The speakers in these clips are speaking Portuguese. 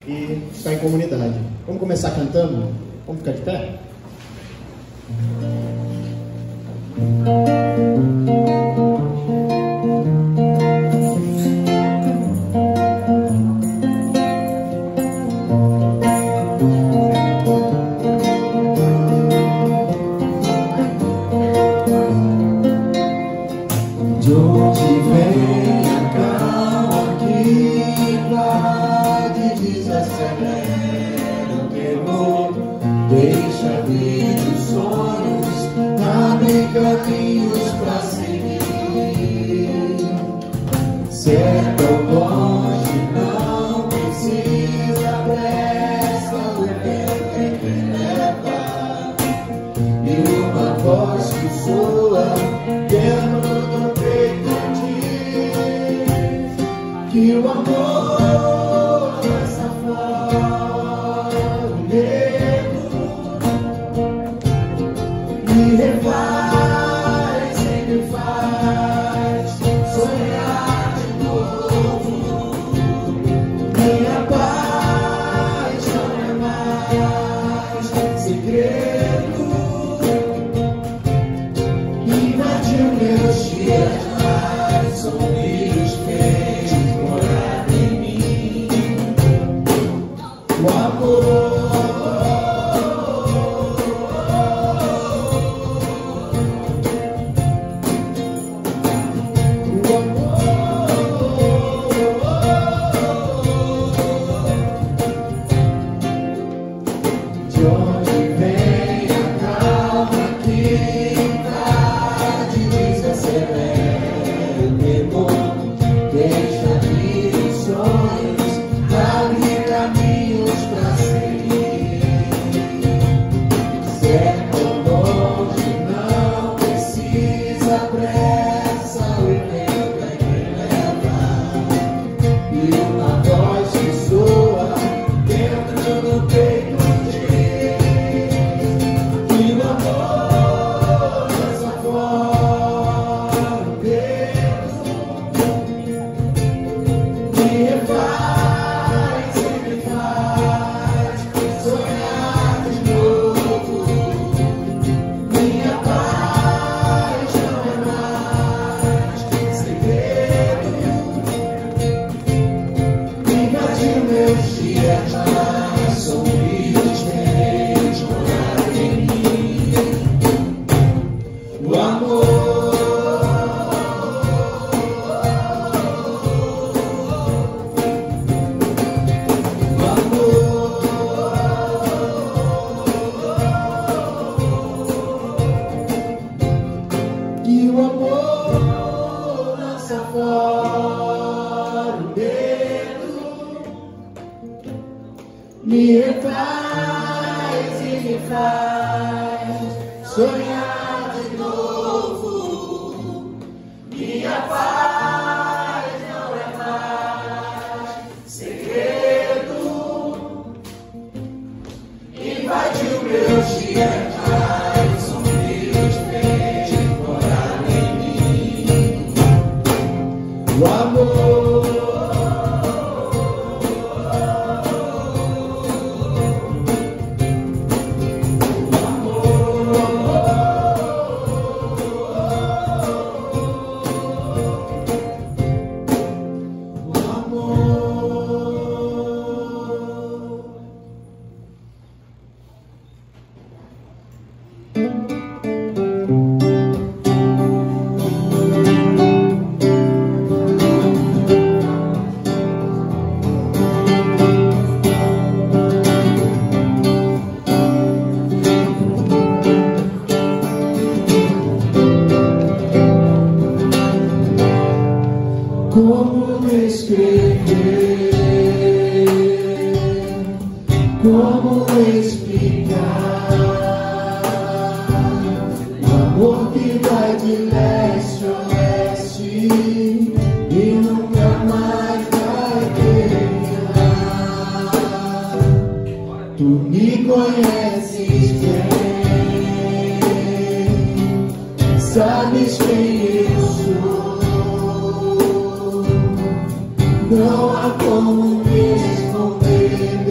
e ficar em comunidade. Vamos começar cantando? Vamos ficar de pé? De onde vem a calma que invade, desacelera o temor, deixa vir os sonhos, abre caminhos pra seguir. Se é tão longe, não precisa pressa, o vento é quem leva, e uma voz que soa dentro do peito diz que o amor lança fora o medo, me refaz, sempre faz sonhar de novo. Minha paixão é mais segredo, invadiu meus dias mais sombrios, fez morar em mim o amor. De onde vem a calma que invade, desacelera o temor, deixa vir os sonhos, abre caminhos pra seguir. Se é tão longe, não precisa pressa, o vento é quem leva, e uma voz que soa dentro do peito diz que o amor lança fora o medo, me refaz, sempre faz sonhar de novo. Minha paixão é mais segredo, invadiu meus dias mais sombrios, fez morar em mim o amor. E o amor lança fora o medo, me refaz e me faz sonhar de novo. Minha paz não é mais segredo, invadiu meus dias mais sombrios, fez morar em mim o amor. Como escrever, como explicar o amor que vai de leste a oeste e nunca mais vai terminar. Tu me conheces bem, sabes quem eu sou. Não há como me esconder.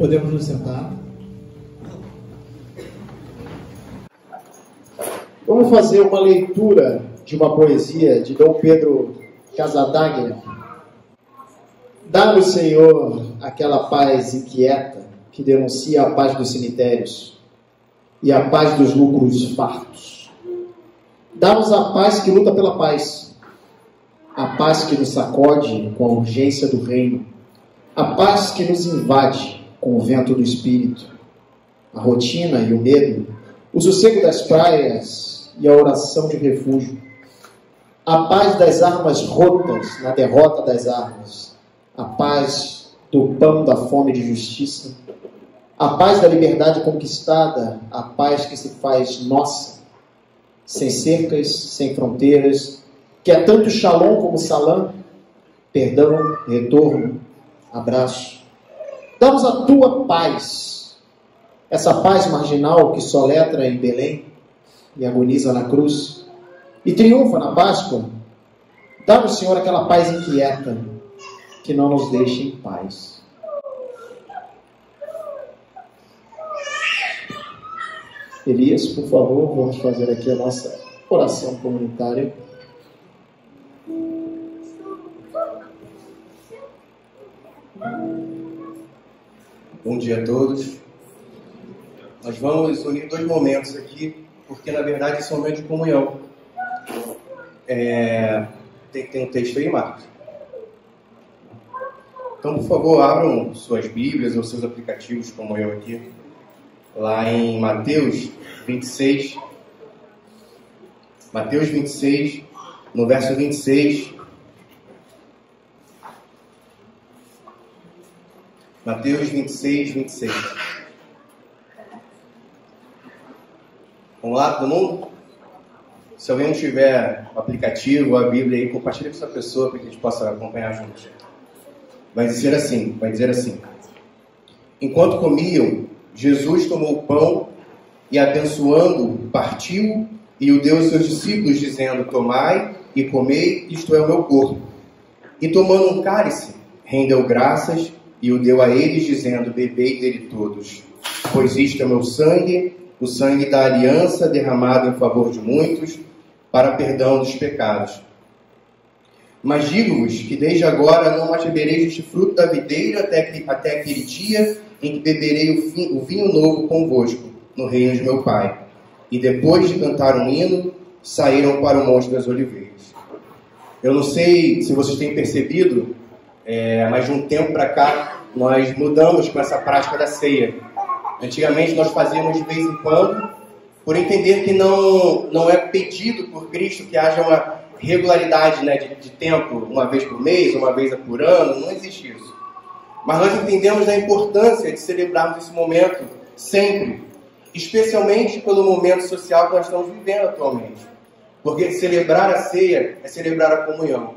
Podemos nos sentar. Vamos fazer uma leitura de uma poesia de Dom Pedro Casadaglia. Dá-nos, Senhor, aquela paz inquieta que denuncia a paz dos cemitérios e a paz dos lucros fartos. Dá-nos a paz que luta pela paz, a paz que nos sacode com a urgência do reino, a paz que nos invade com o vento do espírito, a rotina e o medo, o sossego das praias e a oração de refúgio, a paz das armas rotas na derrota das armas, a paz do pão da fome de justiça, a paz da liberdade conquistada, a paz que se faz nossa, sem cercas, sem fronteiras, que é tanto shalom como salam, perdão, retorno, abraço. Dá-nos a tua paz, essa paz marginal que soletra em Belém e agoniza na cruz e triunfa na Páscoa. Dá-nos, Senhor, aquela paz inquieta que não nos deixa em paz. Elias, por favor, vamos fazer aqui a nossa oração comunitária. Bom dia a todos. Nós vamos unir dois momentos aqui, porque na verdade esse é um momento de comunhão. Tem um texto aí, Marcos? Então, por favor, abram suas Bíblias ou seus aplicativos, como eu aqui, lá em Mateus 26. Mateus 26, no verso 26. Mateus 26, 26. Vamos lá, todo mundo? Se alguém não tiver o aplicativo ou a Bíblia aí, compartilha com essa pessoa para que a gente possa acompanhar juntos. Vai dizer assim. Enquanto comiam, Jesus tomou o pão e, abençoando, partiu e o deu aos seus discípulos, dizendo: tomai e comei, isto é o meu corpo. E tomando um cálice, rendeu graças e o deu a eles, dizendo: bebei dele todos, pois isto é meu sangue, o sangue da aliança, derramado em favor de muitos, para perdão dos pecados. Mas digo-vos que desde agora não mais bebereis este fruto da videira até aquele dia em que beberei o vinho novo convosco, no reino de meu Pai. E depois de cantar um hino, saíram para o Monte das Oliveiras. Eu não sei se vocês têm percebido, mas de um tempo para cá, nós mudamos com essa prática da ceia. Antigamente nós fazíamos de vez em quando, por entender que não é pedido por Cristo que haja uma regularidade, né, de tempo, uma vez por mês, uma vez por ano, não existe isso. Mas nós entendemos a importância de celebrarmos esse momento sempre, especialmente pelo momento social que nós estamos vivendo atualmente. Porque celebrar a ceia é celebrar a comunhão.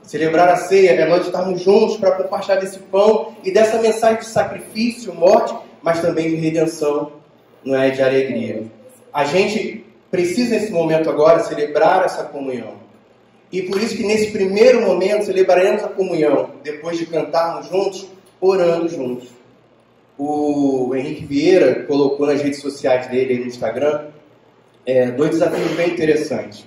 Celebrar a ceia é nós estarmos juntos para compartilhar desse pão e dessa mensagem de sacrifício, morte, mas também de redenção, não é, de alegria. A gente precisa nesse momento agora celebrar essa comunhão. E por isso que nesse primeiro momento celebraremos a comunhão, depois de cantarmos juntos, orando juntos. O Henrique Vieira colocou nas redes sociais dele, no Instagram, dois desafios bem interessantes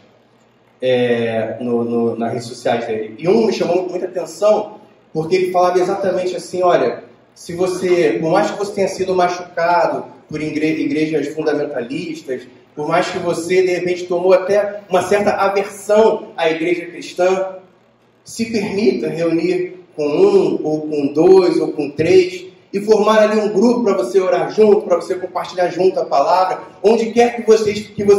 nas redes sociais dele. E um me chamou muita atenção, porque ele falava exatamente assim: olha, se você, por mais que você tenha sido machucado por igrejas fundamentalistas, por mais que você, de repente, tomou até uma certa aversão à igreja cristã, se permita reunir com um, ou com dois, ou com três, e formar ali um grupo para você orar junto, para você compartilhar junto a palavra, onde quer que você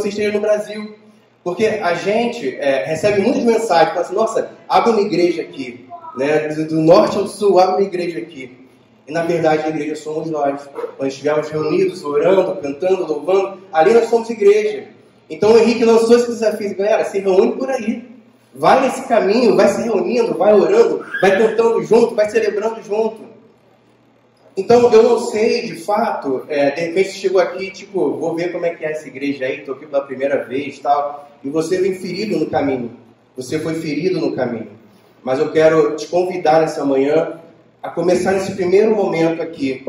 esteja no Brasil. Porque a gente recebe muitas mensagens, fala assim: nossa, abre uma igreja aqui, né? Do norte ao sul, abre uma igreja aqui. E na verdade a igreja somos nós. Quando estivermos reunidos, orando, cantando, louvando, ali nós somos igreja. Então o Henrique lançou esse desafio: galera, se reúne por aí. Vai nesse caminho, vai se reunindo, vai orando, vai cantando junto, vai celebrando junto. Então eu não sei, de fato, de repente chegou aqui, tipo, vou ver como é que é essa igreja aí, estou aqui pela primeira vez e tal. E você vem ferido no caminho. Você foi ferido no caminho. Mas eu quero te convidar nessa manhã a começar nesse primeiro momento aqui,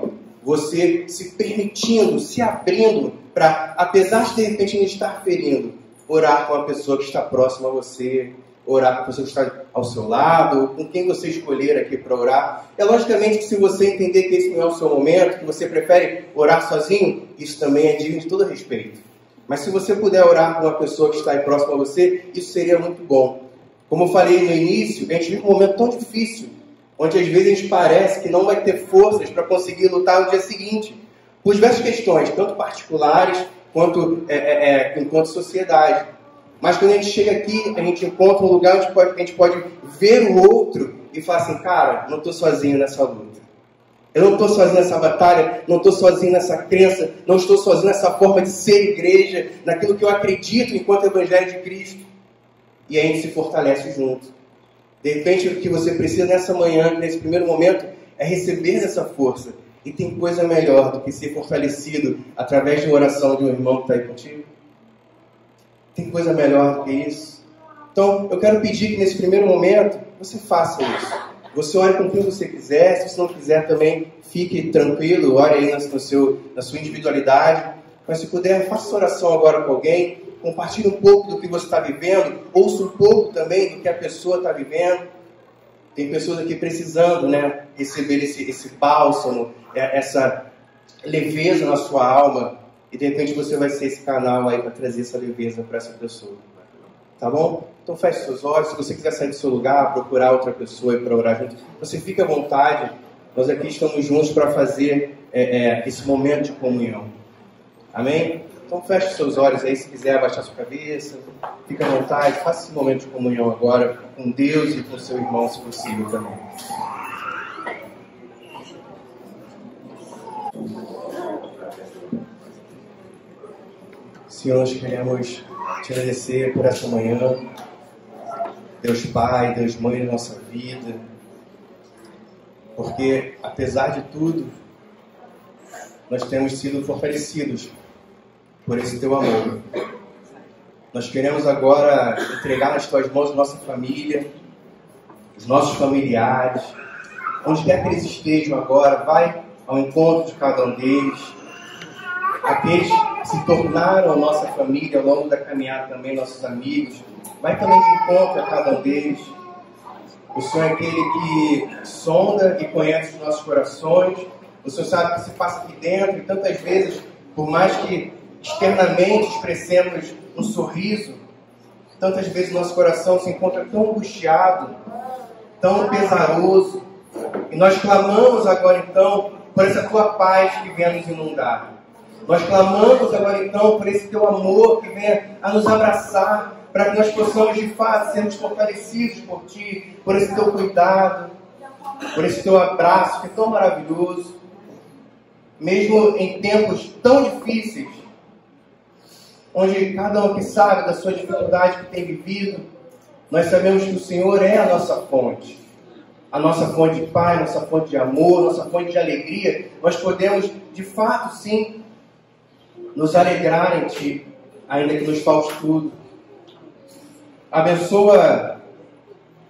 você se permitindo, se abrindo para, apesar de repente não estar ferindo, orar com a pessoa que está próxima a você, orar com a pessoa que está ao seu lado, com quem você escolher aqui para orar. É logicamente que se você entender que esse não é o seu momento, que você prefere orar sozinho, isso também é digno de todo respeito. Mas se você puder orar com uma pessoa que está aí próxima a você, isso seria muito bom. Como eu falei no início, a gente vive um momento tão difícil, onde às vezes a gente parece que não vai ter forças para conseguir lutar no dia seguinte, por diversas questões, tanto particulares quanto enquanto sociedade. Mas quando a gente chega aqui, a gente encontra um lugar onde a gente pode ver o outro e falar assim, cara, não estou sozinho nessa luta. Eu não estou sozinho nessa batalha, não estou sozinho nessa crença, não estou sozinho nessa forma de ser igreja, naquilo que eu acredito enquanto Evangelho de Cristo. E a gente se fortalece junto. De repente, o que você precisa nessa manhã, nesse primeiro momento, é receber essa força. E tem coisa melhor do que ser fortalecido através de uma oração de um irmão que está aí contigo? Tem coisa melhor do que isso? Então, eu quero pedir que nesse primeiro momento, você faça isso. Você ore com quem você quiser. Se você não quiser também, fique tranquilo. Ore aí na sua individualidade. Mas se puder, faça essa oração agora com alguém. Compartilhe um pouco do que você está vivendo. Ouça um pouco também do que a pessoa está vivendo. Tem pessoas aqui precisando, né, receber esse bálsamo, essa leveza na sua alma. E de repente você vai ser esse canal aí para trazer essa leveza para essa pessoa. Tá bom? Então feche seus olhos. Se você quiser sair do seu lugar, procurar outra pessoa e para orar junto, você fica à vontade. Nós aqui estamos juntos para fazer esse momento de comunhão. Amém? Então feche seus olhos aí, se quiser abaixar sua cabeça, fica à vontade, faça esse momento de comunhão agora com Deus e com seu irmão, se possível também. Senhor, nós queremos te agradecer por essa manhã, Deus Pai, Deus Mãe da nossa vida, porque apesar de tudo, nós temos sido fortalecidos por esse teu amor. Nós queremos agora entregar nas tuas mãos a nossa família, os nossos familiares, onde quer que eles estejam agora, vai ao encontro de cada um deles, aqueles que se tornaram a nossa família ao longo da caminhada também, nossos amigos, vai também de encontro a cada um deles. O Senhor é aquele que sonda e conhece os nossos corações, o Senhor sabe o que se passa aqui dentro, e tantas vezes, por mais que externamente expressemos um sorriso, tantas vezes nosso coração se encontra tão angustiado, tão pesaroso, e nós clamamos agora então por essa tua paz que venha nos inundar. Nós clamamos agora então por esse teu amor que venha a nos abraçar, para que nós possamos de fato sermos fortalecidos por ti, por esse teu cuidado, por esse teu abraço que é tão maravilhoso. Mesmo em tempos tão difíceis, onde cada um que sabe da sua dificuldade que tem vivido, nós sabemos que o Senhor é a nossa fonte de paz, nossa fonte de amor, nossa fonte de alegria. Nós podemos, de fato, sim, nos alegrar em Ti, ainda que nos falte tudo.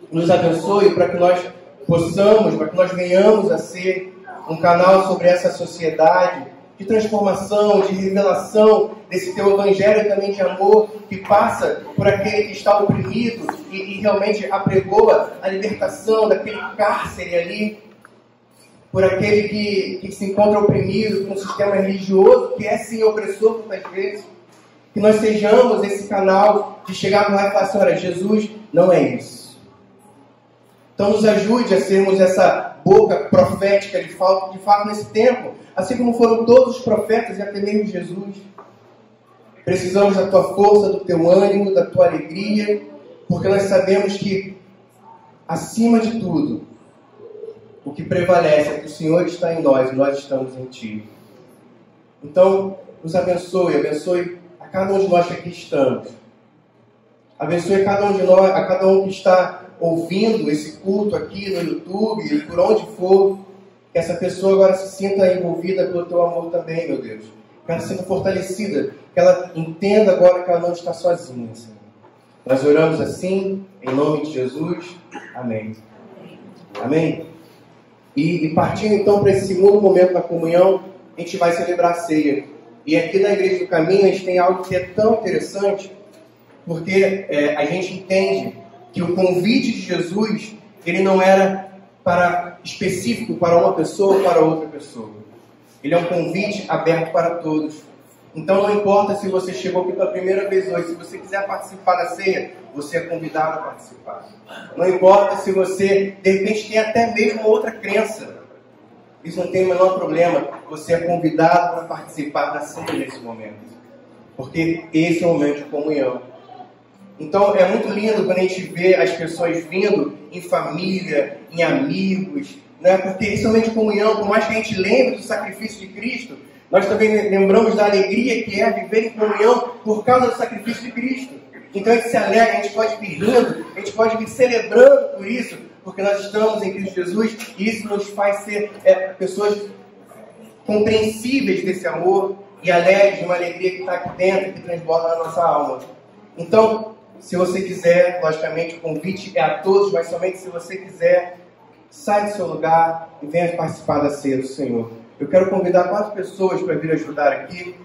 Nos abençoe para que nós possamos, para que nós venhamos a ser um canal sobre essa sociedade de transformação, de revelação desse teu evangelho também de amor, que passa por aquele que está oprimido e realmente apregoa a libertação daquele cárcere ali, por aquele que se encontra oprimido por um sistema religioso que é sim opressor muitas vezes. Que nós sejamos esse canal de chegar lá e falar assim, olha, Jesus não é isso. Então nos ajude a sermos essa boca profética de fato nesse tempo, assim como foram todos os profetas e até mesmo Jesus. Precisamos da tua força, do teu ânimo, da tua alegria, porque nós sabemos que, acima de tudo, o que prevalece é que o Senhor está em nós e nós estamos em Ti. Então, nos abençoe a cada um de nós que aqui estamos. Abençoe a cada um que está ouvindo esse culto aqui no YouTube e por onde for, que essa pessoa agora se sinta envolvida pelo teu amor também, meu Deus. Que ela seja fortalecida, que ela entenda agora que ela não está sozinha, Senhor. Nós oramos assim, em nome de Jesus. Amém. Amém. E partindo então para esse segundo momento da comunhão, a gente vai celebrar a ceia. E aqui na Igreja do Caminho a gente tem algo que é tão interessante, porque a gente entende que o convite de Jesus, ele não era específico para uma pessoa ou para outra pessoa. Ele é um convite aberto para todos. Então não importa se você chegou aqui pela primeira vez hoje, se você quiser participar da ceia, você é convidado a participar. Não importa se você, de repente, tem até mesmo outra crença. Isso não tem o menor problema. Você é convidado para participar da ceia nesse momento. Porque esse é o momento de comunhão. Então é muito lindo quando a gente vê as pessoas vindo em família, em amigos, né? Porque esse é o momento de comunhão. Por mais que a gente lembre do sacrifício de Cristo, nós também lembramos da alegria que é viver em comunhão por causa do sacrifício de Cristo. Então a gente se alegra, a gente pode vir rindo, a gente pode vir celebrando por isso, porque nós estamos em Cristo Jesus e isso nos faz ser pessoas compreensíveis desse amor e alegres de uma alegria que está aqui dentro, que transborda na nossa alma. Então, se você quiser, logicamente o convite é a todos, mas somente se você quiser, sai do seu lugar e venha participar da ceia do Senhor. Eu quero convidar 4 pessoas para vir ajudar aqui.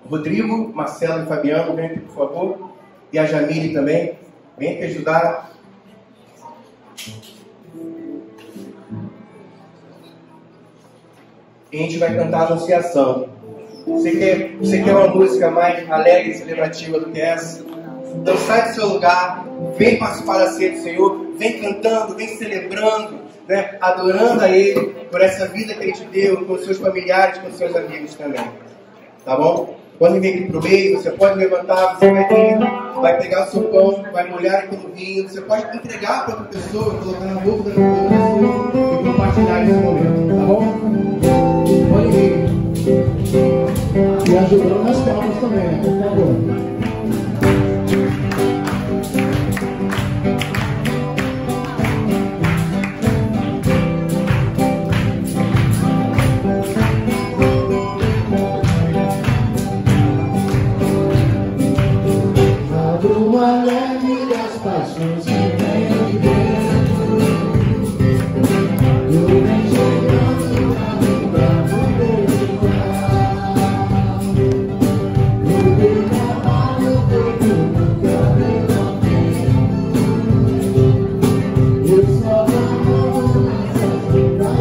Rodrigo, Marcelo e Fabiano, vem aqui, por favor. E a Jamile também. Vem aqui ajudar. E a gente vai cantar a Anunciação. Você quer uma música mais alegre e celebrativa do que essa? Então sai do seu lugar, vem participar da ceia do Senhor, vem cantando, vem celebrando, né? Adorando a Ele por essa vida que Ele te deu, com os seus familiares, com os seus amigos também. Tá bom? Pode vir aqui pro meio, você pode levantar, você vai vir, vai pegar o seu pão, vai molhar aqui no vinho, você pode entregar para outra pessoa, colocar na boca da outra pessoa e compartilhar esse momento, tá bom? Pode vir. E ajudando nas palmas também, por favor. Uma leve das paixões que vem de dentro, eu venho chegando a lembrar do meu derramar meu peito nunca vem. Eu só amo nessas vidas.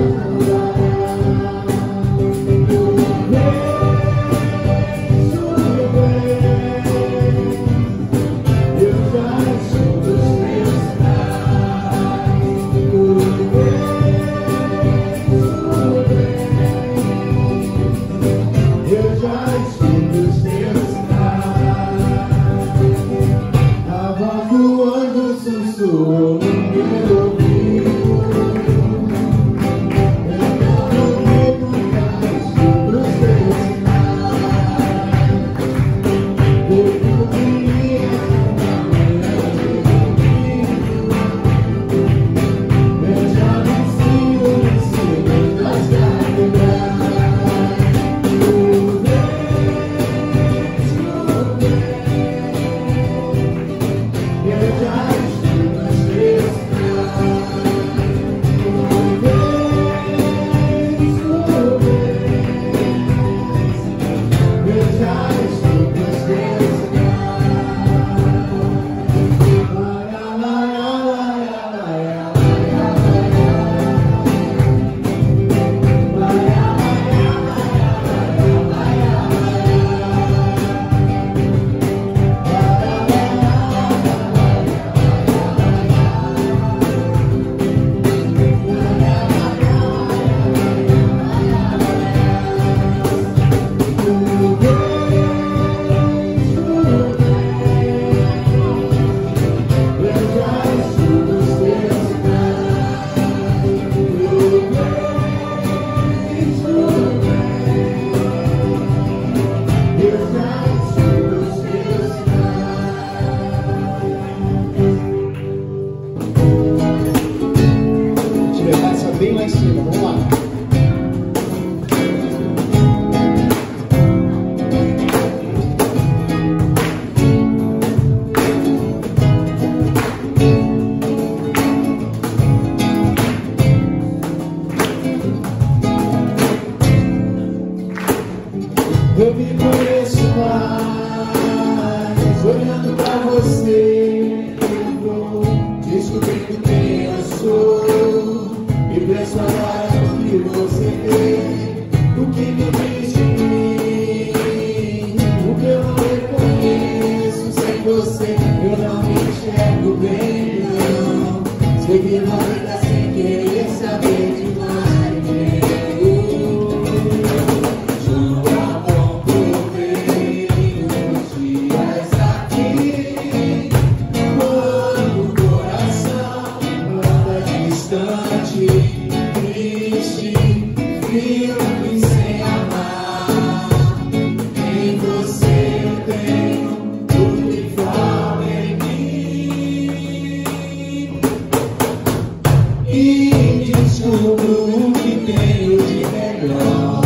e descubro o que tenho de melhor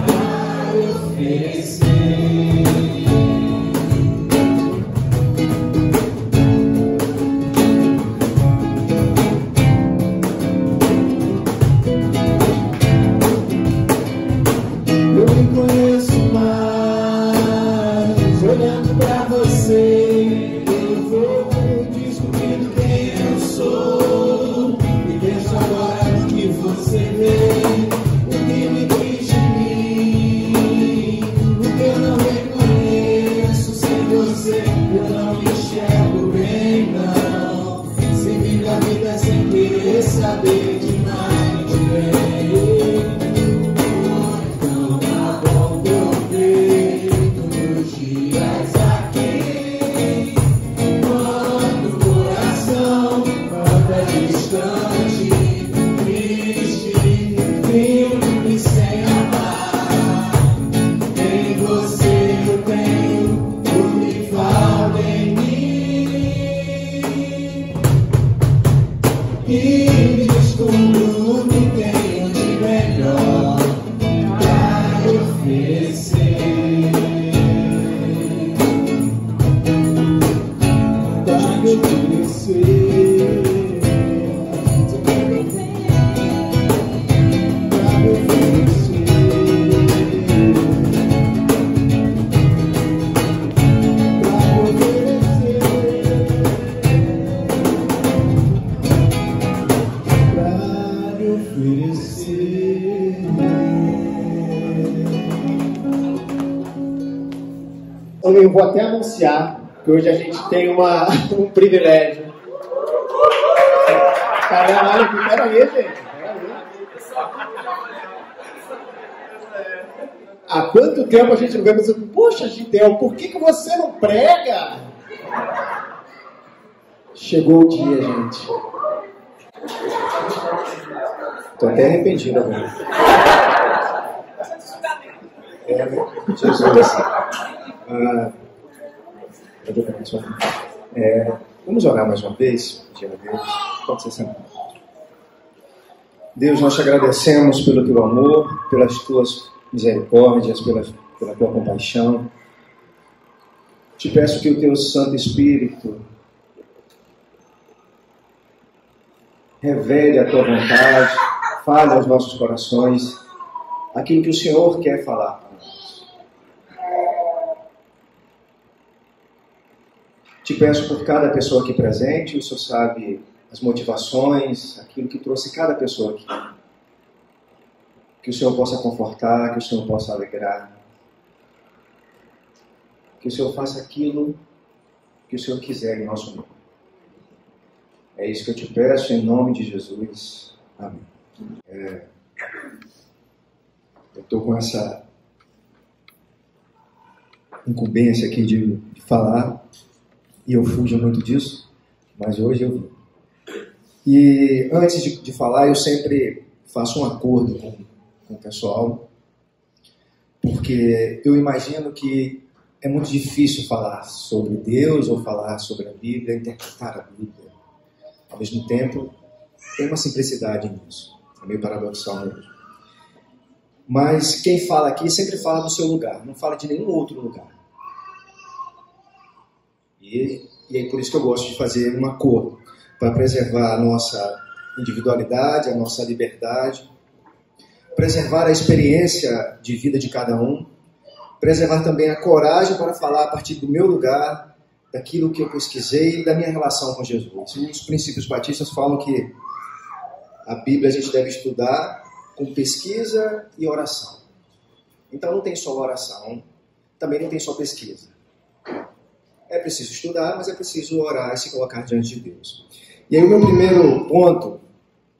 a oferecer. Eu me conheço mais olhando pra você. Eu vou descobrindo quem eu sou e penso agora no que você vê, o que me diz de mim, o que eu não reconheço. Sem você eu não enxergo bem, não. Se vive a vida sem querer saber demais de bem. Então tá bom, aproveito os dias aqui, quando o coração anda distante, triste, frio e sem amar. Em você eu tenho o que falta em mim, e descubro o que tenho de melhor pra oferecer. Pra oferecer. Eu vou até anunciar que hoje a gente tem um privilégio. Caralho, peraí, gente. Há quanto tempo a gente não vê, mas poxa, Gideon, por que você não prega? Chegou o dia, gente. Tô até arrependido agora. Jesus. Vamos orar mais uma vez, pedir a Deus. Pode ser sempre. Deus, nós te agradecemos pelo teu amor, pelas tuas misericórdias, pela tua compaixão. Te peço que o teu Santo Espírito revele a tua vontade, fale aos nossos corações aquilo que o Senhor quer falar para nós. Te peço por cada pessoa aqui presente, o Senhor sabe as motivações, aquilo que trouxe cada pessoa aqui. Que o Senhor possa confortar, que o Senhor possa alegrar. Que o Senhor faça aquilo que o Senhor quiser em nosso nome. É isso que eu te peço em nome de Jesus. Amém. Eu estou com essa incumbência aqui de falar, e eu fujo muito disso, mas hoje eu vim. E antes de falar, eu sempre faço um acordo com o pessoal, porque eu imagino que é muito difícil falar sobre Deus ou falar sobre a Bíblia, interpretar a Bíblia. Ao mesmo tempo, tem uma simplicidade nisso. É meio paradoxal mesmo. Mas quem fala aqui sempre fala do seu lugar, não fala de nenhum outro lugar. E é por isso que eu gosto de fazer um acordo, para preservar a nossa individualidade, a nossa liberdade, preservar a experiência de vida de cada um, preservar também a coragem para falar a partir do meu lugar, daquilo que eu pesquisei e da minha relação com Jesus. Os princípios batistas falam que a Bíblia a gente deve estudar com pesquisa e oração. Então não tem só oração, também não tem só pesquisa. É preciso estudar, mas é preciso orar e se colocar diante de Deus. E aí o meu primeiro ponto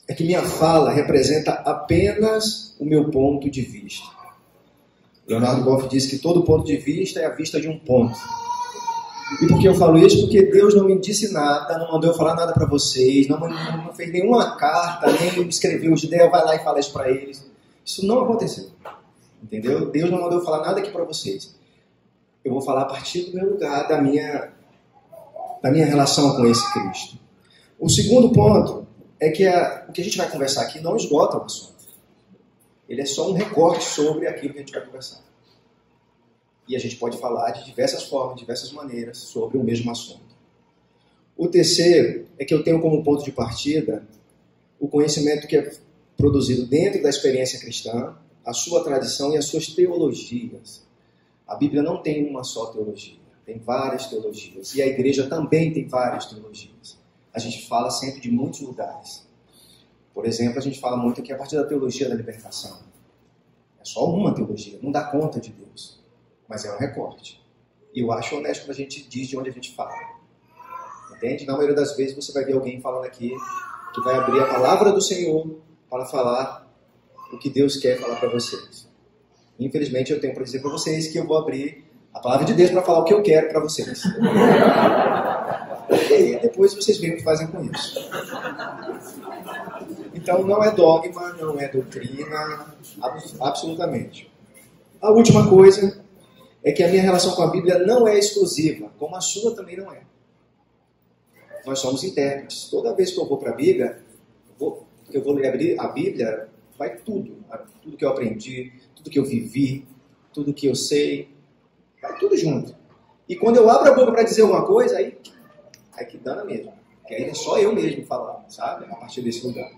é que minha fala representa apenas o meu ponto de vista. Leonardo Boff diz que todo ponto de vista é a vista de um ponto. E por que eu falo isso? Porque Deus não me disse nada, não mandou eu falar nada para vocês, não fez nenhuma carta, nem escreveu os ideias, vai lá e fala isso para eles. Isso não aconteceu. Entendeu? Deus não mandou eu falar nada aqui para vocês. Eu vou falar a partir do meu lugar, da minha relação com esse Cristo. O segundo ponto é que o que a gente vai conversar aqui não esgota o assunto. Ele é só um recorte sobre aquilo que a gente vai conversar. E a gente pode falar de diversas formas, de diversas maneiras, sobre o mesmo assunto. O terceiro é que eu tenho como ponto de partida o conhecimento que é produzido dentro da experiência cristã, a sua tradição e as suas teologias. A Bíblia não tem uma só teologia, tem várias teologias. E a igreja também tem várias teologias. A gente fala sempre de muitos lugares. Por exemplo, a gente fala muito aqui a partir da teologia da libertação. É só uma teologia, não dá conta de Deus. Mas é um recorte. E eu acho honesto quando a gente diz de onde a gente fala. Entende? Na maioria das vezes você vai ver alguém falando aqui que vai abrir a palavra do Senhor para falar o que Deus quer falar para vocês. Infelizmente eu tenho para dizer para vocês que eu vou abrir a palavra de Deus para falar o que eu quero para vocês. E aí depois vocês veem o que fazem com isso. Então não é dogma, não é doutrina, absolutamente. A última coisa é que a minha relação com a Bíblia não é exclusiva, como a sua também não é. Nós somos intérpretes. Toda vez que eu vou para a Bíblia, eu vou ler a Bíblia, vai tudo que eu aprendi, tudo que eu vivi, tudo que eu sei, vai tudo junto. E quando eu abro a boca para dizer alguma coisa, aí que dana mesmo. Que aí é só eu mesmo falar, sabe? A partir desse lugar.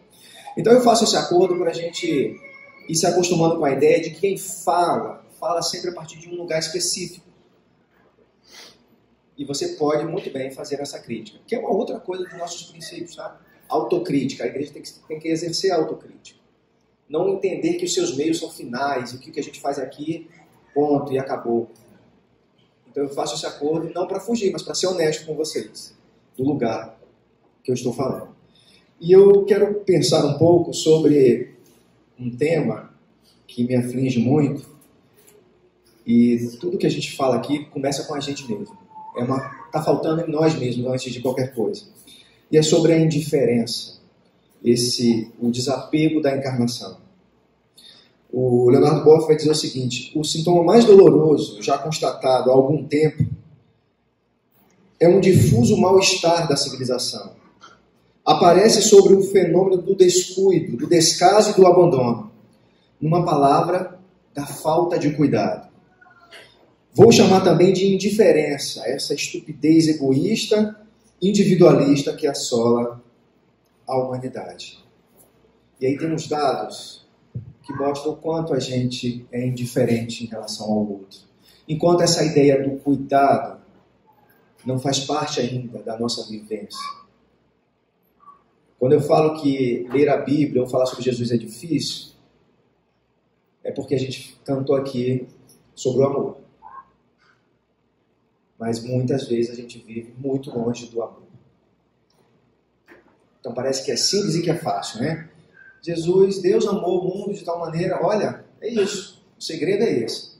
Então eu faço esse acordo para a gente ir se acostumando com a ideia de que quem fala sempre a partir de um lugar específico. E você pode muito bem fazer essa crítica, que é uma outra coisa dos nossos princípios, sabe? Autocrítica. A igreja tem que exercer a autocrítica. Não entender que os seus meios são finais, e que o que a gente faz aqui, ponto, e acabou. Então eu faço esse acordo não para fugir, mas para ser honesto com vocês, do lugar que eu estou falando. E eu quero pensar um pouco sobre um tema que me aflige muito, e tudo que a gente fala aqui começa com a gente mesmo. Está faltando em nós mesmos antes de qualquer coisa. E é sobre a indiferença, o desapego da encarnação. O Leonardo Boff vai dizer o seguinte: o sintoma mais doloroso, já constatado há algum tempo, é um difuso mal-estar da civilização. Aparece sobre o fenômeno do descuido, do descaso e do abandono. Numa palavra, da falta de cuidado. Vou chamar também de indiferença, essa estupidez egoísta, individualista que assola a humanidade. E aí temos dados que mostram o quanto a gente é indiferente em relação ao outro. Enquanto essa ideia do cuidado não faz parte ainda da nossa vivência. Quando eu falo que ler a Bíblia ou falar sobre Jesus é difícil, é porque a gente cantou aqui sobre o amor. Mas muitas vezes a gente vive muito longe do amor. Então parece que é simples e que é fácil, né? Deus amou o mundo de tal maneira, olha, é isso, o segredo é esse.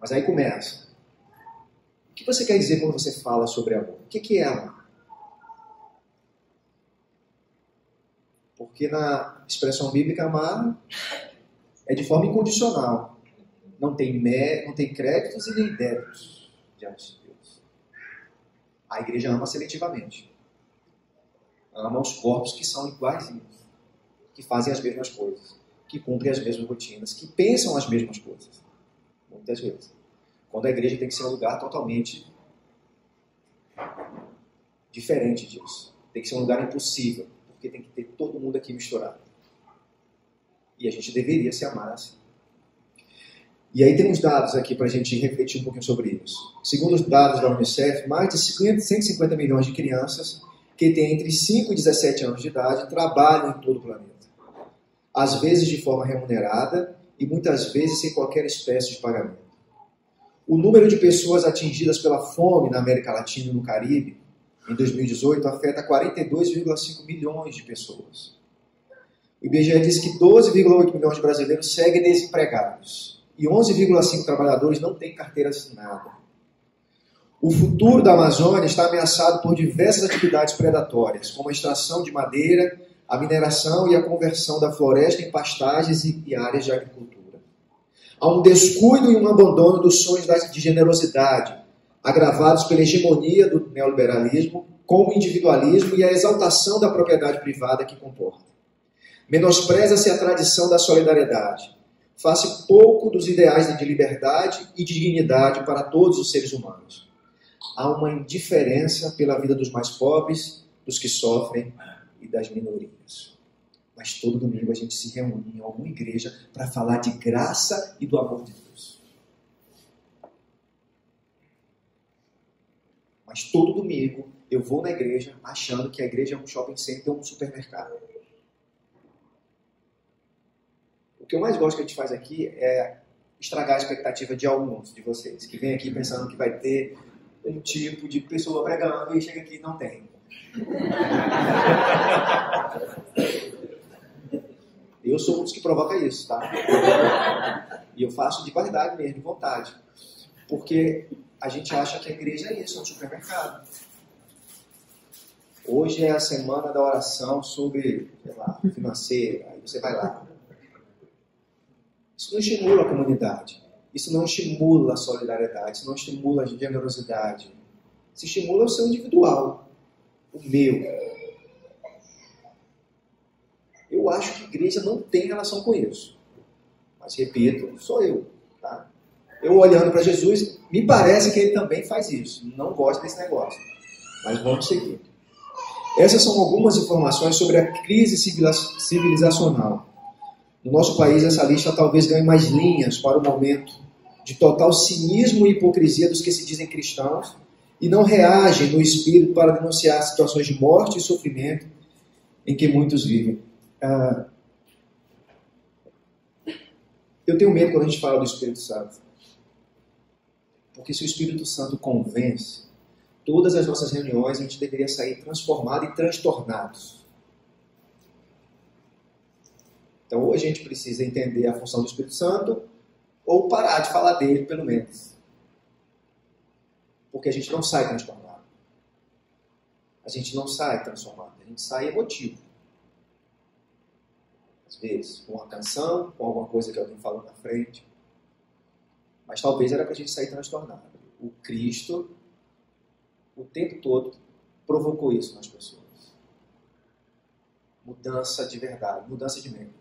Mas aí começa. O que você quer dizer quando você fala sobre amor? O que é amar? Porque na expressão bíblica, amar é de forma incondicional. Não tem créditos e nem débitos diante de Deus. A igreja ama seletivamente. Ama os corpos que são iguaizinhos, que fazem as mesmas coisas, que cumprem as mesmas rotinas, que pensam as mesmas coisas. Muitas vezes. Quando a igreja tem que ser um lugar totalmente diferente disso. Tem que ser um lugar impossível, porque tem que ter todo mundo aqui misturado. E a gente deveria se amar assim. E aí temos dados aqui para a gente refletir um pouquinho sobre isso. Segundo os dados da Unicef, mais de 150 milhões de crianças que têm entre 5 e 17 anos de idade trabalham em todo o planeta. Às vezes de forma remunerada e muitas vezes sem qualquer espécie de pagamento. O número de pessoas atingidas pela fome na América Latina e no Caribe, em 2018, afeta 42,5 milhões de pessoas. O IBGE diz que 12,8 milhões de brasileiros seguem desempregados e 11,5 trabalhadores não têm carteira assinada. O futuro da Amazônia está ameaçado por diversas atividades predatórias, como a extração de madeira, a mineração e a conversão da floresta em pastagens e áreas de agricultura. Há um descuido e um abandono dos sonhos de generosidade, agravados pela hegemonia do neoliberalismo, com o individualismo e a exaltação da propriedade privada que comporta. Menospreza-se a tradição da solidariedade. Faz-se pouco dos ideais de liberdade e de dignidade para todos os seres humanos. Há uma indiferença pela vida dos mais pobres, dos que sofrem e das minorias. Mas todo domingo a gente se reúne em alguma igreja para falar de graça e do amor de Deus. Mas todo domingo eu vou na igreja achando que a igreja é um shopping center ou um supermercado. O que eu mais gosto que a gente faz aqui é estragar a expectativa de alguns de vocês, que vêm aqui pensando que vai ter um tipo de pessoa pregando e chega aqui e não tem. Eu sou um dos que provoca isso, tá? E eu faço de qualidade mesmo, de vontade. Porque a gente acha que a igreja é isso, é um supermercado. Hoje é a semana da oração sobre, sei lá, financeira, aí você vai lá. Isso não estimula a comunidade. Isso não estimula a solidariedade. Isso não estimula a generosidade. Isso estimula o seu individual. O meu. Eu acho que a igreja não tem relação com isso. Mas, repito, sou eu. Tá? Eu olhando para Jesus, me parece que ele também faz isso. Não gosto desse negócio. Mas vamos seguir. Essas são algumas informações sobre a crise civilizacional. No nosso país, essa lista talvez ganhe mais linhas para o momento de total cinismo e hipocrisia dos que se dizem cristãos e não reagem no espírito para denunciar situações de morte e sofrimento em que muitos vivem. Eu tenho medo quando a gente fala do Espírito Santo. Porque se o Espírito Santo convence, todas as nossas reuniões a gente deveria sair transformado e transtornados. Então, ou a gente precisa entender a função do Espírito Santo, ou parar de falar dele, pelo menos. Porque a gente não sai transformado. A gente não sai transformado. A gente sai emotivo. Às vezes, com uma canção, com alguma coisa que alguém falou na frente. Mas talvez era para a gente sair transtornado. O Cristo, o tempo todo, provocou isso nas pessoas. Mudança de verdade, mudança de mente.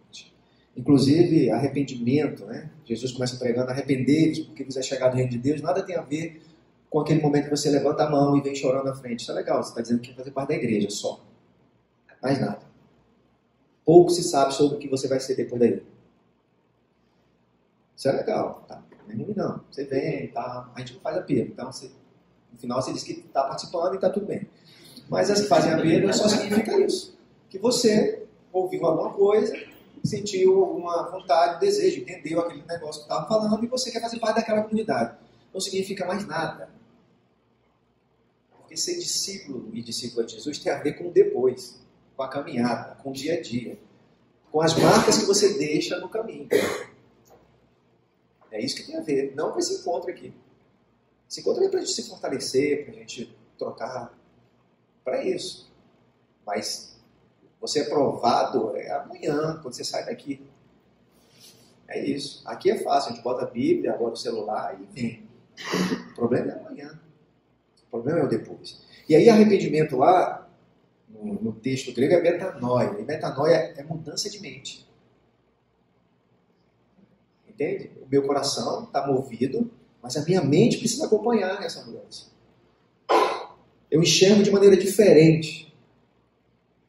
Inclusive, arrependimento, né? Jesus começa pregando, arrependei-vos porque vos é chegado o reino de Deus. Nada tem a ver com aquele momento que você levanta a mão e vem chorando na frente. Isso é legal, você está dizendo que quer fazer parte da igreja só. Mais nada. Pouco se sabe sobre o que você vai ser depois daí. Isso é legal, tá? Não é ruim não. Você vem, tá? A gente não faz apelo. Então, no final você diz que está participando e está tudo bem. Mas as que fazem apelo só significa isso. Que você ouviu alguma coisa, sentiu alguma vontade, desejo, entendeu aquele negócio que estava falando e você quer fazer parte daquela comunidade. Não significa mais nada. Porque ser discípulo e discípula de Jesus tem a ver com o depois, com a caminhada, com o dia a dia, com as marcas que você deixa no caminho. É isso que tem a ver, não com esse encontro aqui. Esse encontro é para a gente se fortalecer, para a gente trocar, para isso. Mas você é provado amanhã, quando você sai daqui. É isso. Aqui é fácil, a gente bota a Bíblia, agora o celular e vem. O problema é amanhã. O problema é o depois. E aí arrependimento lá, no texto grego, é metanoia. E metanoia é mudança de mente. Entende? O meu coração está movido, mas a minha mente precisa acompanhar essa mudança. Eu enxergo de maneira diferente.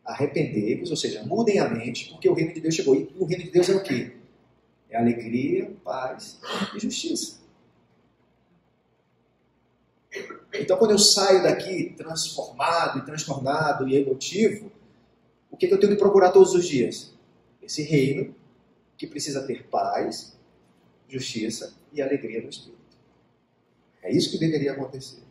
Arrependei-vos, ou seja, mudem a mente, porque o reino de Deus chegou. E o reino de Deus é o quê? É alegria, paz e justiça. Então, quando eu saio daqui transformado e transtornado e emotivo, o que eu tenho que procurar todos os dias? Esse reino que precisa ter paz, justiça e alegria no Espírito. É isso que deveria acontecer.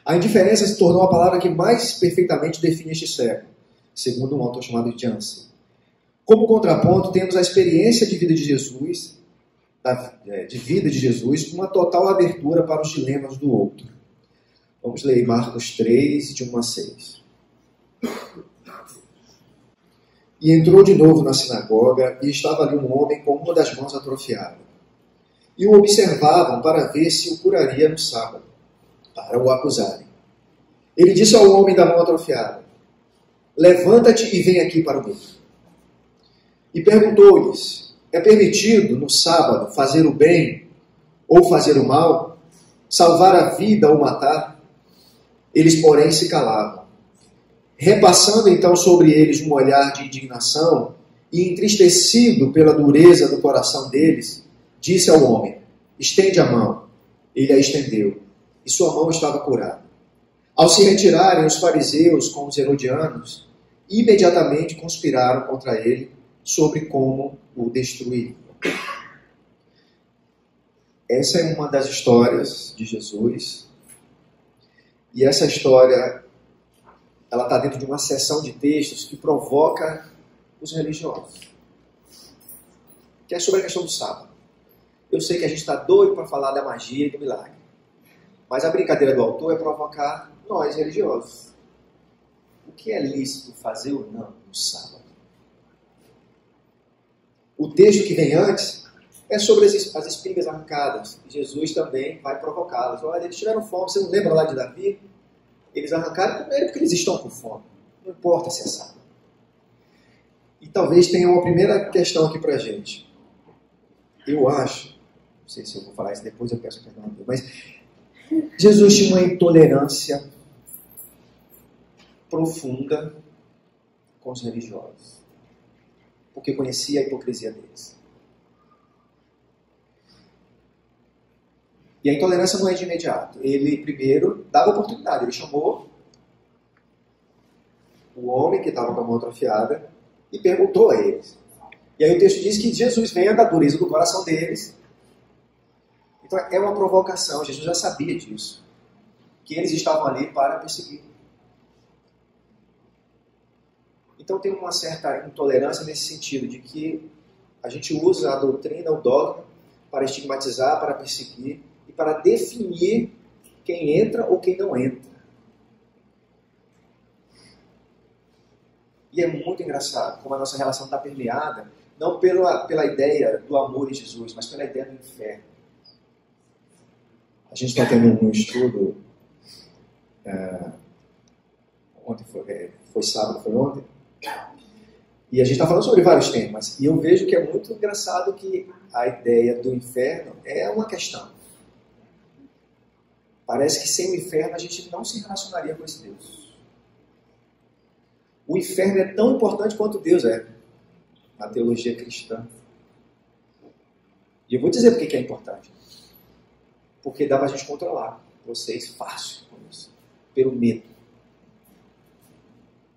A indiferença se tornou a palavra que mais perfeitamente define este século, segundo um autor chamado Jansen. Como contraponto, temos a experiência de vida de Jesus, uma total abertura para os dilemas do outro. Vamos ler Marcos 3, de 1 a 6. E entrou de novo na sinagoga, e estava ali um homem com uma das mãos atrofiada. E o observavam para ver se o curaria no sábado, para o acusarem. Ele disse ao homem da mão atrofiada: levanta-te e vem aqui para o meio. E perguntou-lhes: é permitido no sábado fazer o bem ou fazer o mal, salvar a vida ou matar? Eles, porém, se calavam. Repassando então sobre eles um olhar de indignação e entristecido pela dureza do coração deles, disse ao homem: estende a mão. Ele a estendeu, e sua mão estava curada. Ao se retirarem os fariseus com os herodianos, imediatamente conspiraram contra ele sobre como o destruir. Essa é uma das histórias de Jesus. E essa história, ela está dentro de uma seção de textos que provoca os religiosos. Que é sobre a questão do sábado. Eu sei que a gente está doido para falar da magia e do milagre. Mas a brincadeira do autor é provocar nós, religiosos. O que é lícito fazer ou não no sábado? O texto que vem antes é sobre as espigas arrancadas. E Jesus também vai provocá-las. Olha, eles tiveram fome. Você não lembra lá de Davi? Eles arrancaram primeiro porque eles estão com fome. Não importa se é sábado. E talvez tenha uma primeira questão aqui para a gente. Eu acho, não sei se eu vou falar isso depois, eu peço perdão a Deus, mas Jesus tinha uma intolerância profunda com os religiosos, porque conhecia a hipocrisia deles. E a intolerância não é de imediato. Ele primeiro dava oportunidade, ele chamou o homem que estava com a mão atrofiada e perguntou a eles. E aí o texto diz que Jesus vem da dureza do coração deles. Então é uma provocação, Jesus já sabia disso, que eles estavam ali para perseguir. Então tem uma certa intolerância nesse sentido, de que a gente usa a doutrina, o dogma, para estigmatizar, para perseguir e para definir quem entra ou quem não entra. E é muito engraçado como a nossa relação está permeada, não pela ideia do amor em Jesus, mas pela ideia do inferno. A gente está tendo um estudo, ontem foi sábado, foi ontem, e a gente está falando sobre vários temas, e eu vejo que é muito engraçado que a ideia do inferno é uma questão. Parece que sem o inferno a gente não se relacionaria com esse Deus. O inferno é tão importante quanto Deus é na teologia cristã. E eu vou dizer por que é importante. Porque dá para a gente controlar vocês fácil com isso, pelo medo.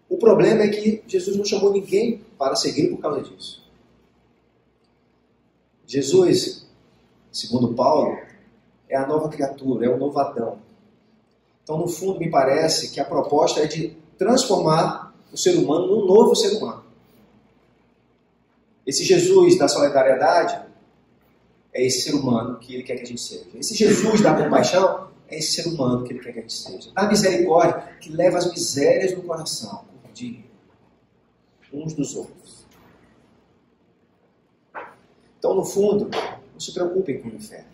O problema é que Jesus não chamou ninguém para seguir por causa disso. Jesus, segundo Paulo, é a nova criatura, é o novo Adão. Então, no fundo, me parece que a proposta é de transformar o ser humano num novo ser humano. Esse Jesus da solidariedade é esse ser humano que ele quer que a gente seja. Esse Jesus da compaixão é esse ser humano que ele quer que a gente seja. A misericórdia que leva as misérias do coração, de uns dos outros. Então, no fundo, não se preocupem com o inferno.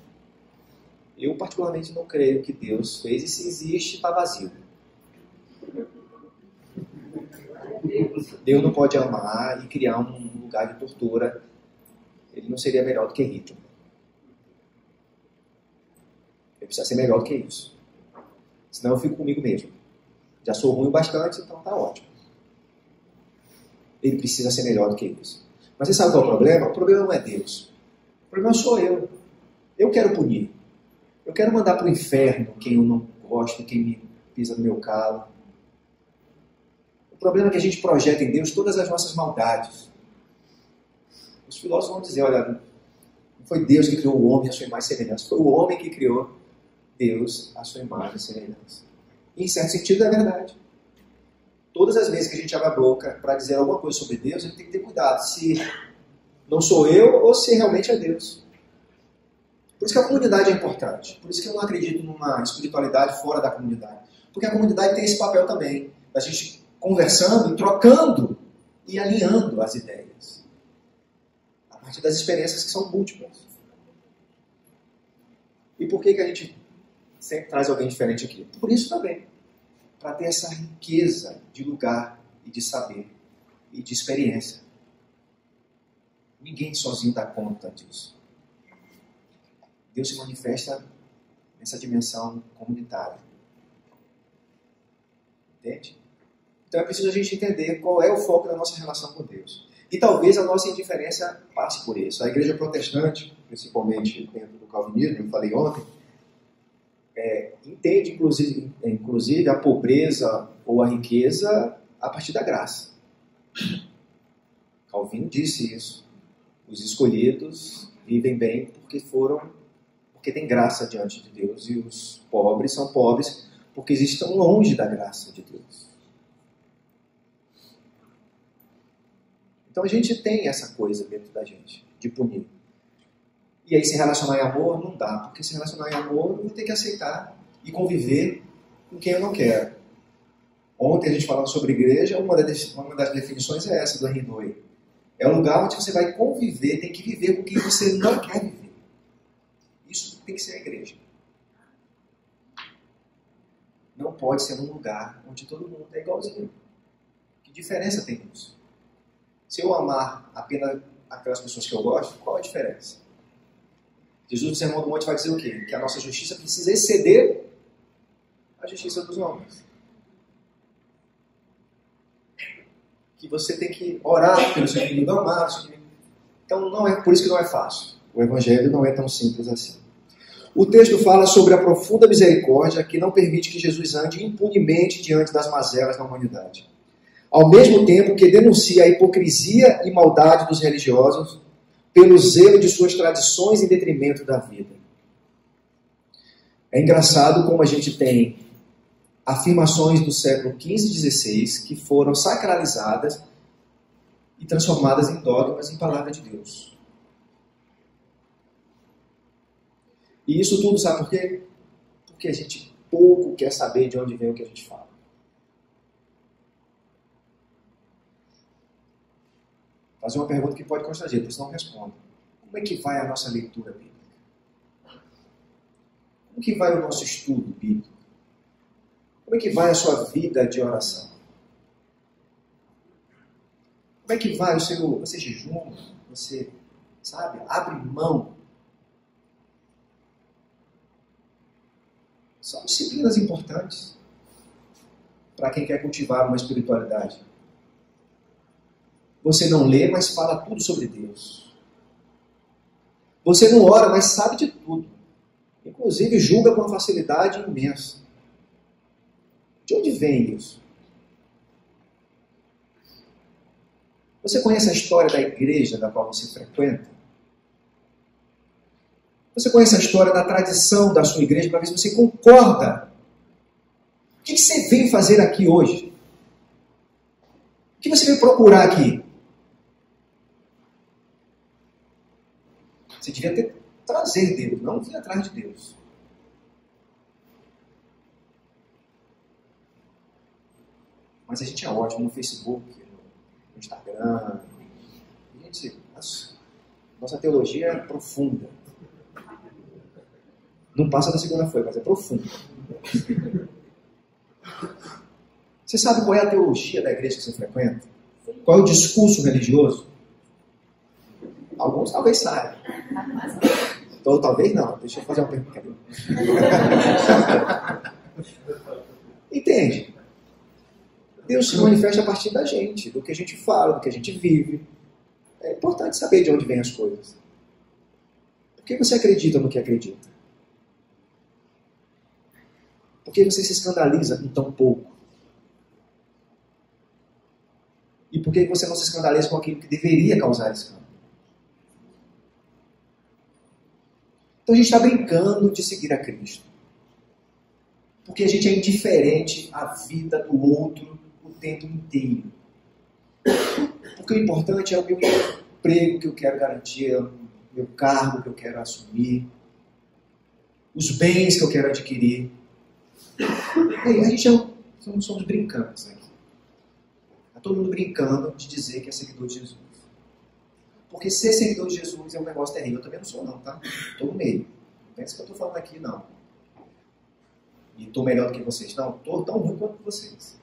Eu, particularmente, não creio que Deus fez, e se existe, está vazio. Deus não pode amar e criar um lugar de tortura. Ele não seria melhor do que Hitler. Ele precisa ser melhor do que isso. Senão eu fico comigo mesmo. Já sou ruim bastante, então está ótimo. Ele precisa ser melhor do que isso. Mas você sabe qual é o problema? O problema não é Deus. O problema sou eu. Eu quero punir. Eu quero mandar para o inferno quem eu não gosto, quem me pisa no meu calo. O problema é que a gente projeta em Deus todas as nossas maldades. Os filósofos vão dizer, olha, não foi Deus que criou o homem à sua imagem e semelhança, foi o homem que criou Deus à sua imagem e semelhança. E em certo sentido é verdade. Todas as vezes que a gente abre a boca para dizer alguma coisa sobre Deus, a gente tem que ter cuidado se não sou eu ou se realmente é Deus. Por isso que a comunidade é importante. Por isso que eu não acredito numa espiritualidade fora da comunidade. Porque a comunidade tem esse papel também, da gente conversando e trocando e alinhando as ideias. A partir das experiências que são múltiplas. E por que a gente sempre traz alguém diferente aqui? Por isso também. para ter essa riqueza de lugar e de saber e de experiência. Ninguém sozinho dá conta disso. Deus se manifesta nessa dimensão comunitária. Entende? Então é preciso a gente entender qual é o foco da nossa relação com Deus. E talvez a nossa indiferença passe por isso. A igreja protestante, principalmente dentro do calvinismo, eu falei ontem, entende inclusive a pobreza ou a riqueza a partir da graça. Calvino disse isso. Os escolhidos vivem bem porque têm graça diante de Deus, e os pobres são pobres porque estão longe da graça de Deus. Então a gente tem essa coisa dentro da gente, de punir. E aí se relacionar em amor não dá, porque se relacionar em amor eu vou ter que aceitar e conviver com quem eu não quero. Ontem a gente falando sobre igreja, uma das definições é essa do Henry Nouwen. É um lugar onde você vai conviver, tem que viver com quem você não quer viver. Isso tem que ser a igreja. Não pode ser um lugar onde todo mundo é igualzinho. Que diferença tem isso? Se eu amar apenas aquelas pessoas que eu gosto, qual a diferença? Jesus no Sermão do Monte vai dizer o quê? Que a nossa justiça precisa exceder a justiça dos homens. Que você tem que orar pelo seu inimigo, amar o seu inimigo. Então, não é por isso que não é fácil. O Evangelho não é tão simples assim. O texto fala sobre a profunda misericórdia que não permite que Jesus ande impunemente diante das mazelas da humanidade. Ao mesmo tempo que denuncia a hipocrisia e maldade dos religiosos pelo zelo de suas tradições em detrimento da vida. É engraçado como a gente tem afirmações do século XV e XVI que foram sacralizadas e transformadas em dogmas em palavra de Deus. E isso tudo, sabe por quê? Porque a gente pouco quer saber de onde vem o que a gente fala. Fazer uma pergunta que pode constranger, por isso não responda. Como é que vai a nossa leitura bíblica? Como que vai o nosso estudo bíblico? Como é que vai a sua vida de oração? Como é que vai o seu... Você jejuma? Você, sabe, abre mão? São disciplinas importantes para quem quer cultivar uma espiritualidade. Você não lê, mas fala tudo sobre Deus. Você não ora, mas sabe de tudo. Inclusive julga com uma facilidade imensa. De onde vem isso? Você conhece a história da igreja da qual você frequenta? Você conhece a história da tradição da sua igreja para ver se você concorda? O que você veio fazer aqui hoje? O que você veio procurar aqui? Você devia trazer Deus, não vir atrás de Deus. Mas a gente é ótimo no Facebook, no Instagram. Nossa teologia é profunda. Não passa da segunda-feira, mas é profunda. Você sabe qual é a teologia da igreja que você frequenta? Qual é o discurso religioso? Alguns talvez saibam. Então, talvez não. Deixa eu fazer uma pergunta. Entende? Deus se manifesta a partir da gente, do que a gente fala, do que a gente vive. É importante saber de onde vêm as coisas. Por que você acredita no que acredita? Por que você se escandaliza com tão pouco? E por que você não se escandaliza com aquilo que deveria causar escândalo? Então a gente está brincando de seguir a Cristo. Porque a gente é indiferente à vida do outro o tempo inteiro. Porque o importante é o meu emprego que eu quero garantir, o meu cargo que eu quero assumir, os bens que eu quero adquirir. E a gente não somos brincantes aqui. Está todo mundo brincando de dizer que é seguidor de Jesus. Porque ser seguidor de Jesus é um negócio terrível. Eu também não sou não, tá? Estou no meio. Não pensa que eu estou falando aqui, não. e estou melhor do que vocês. Não, estou tão ruim quanto vocês.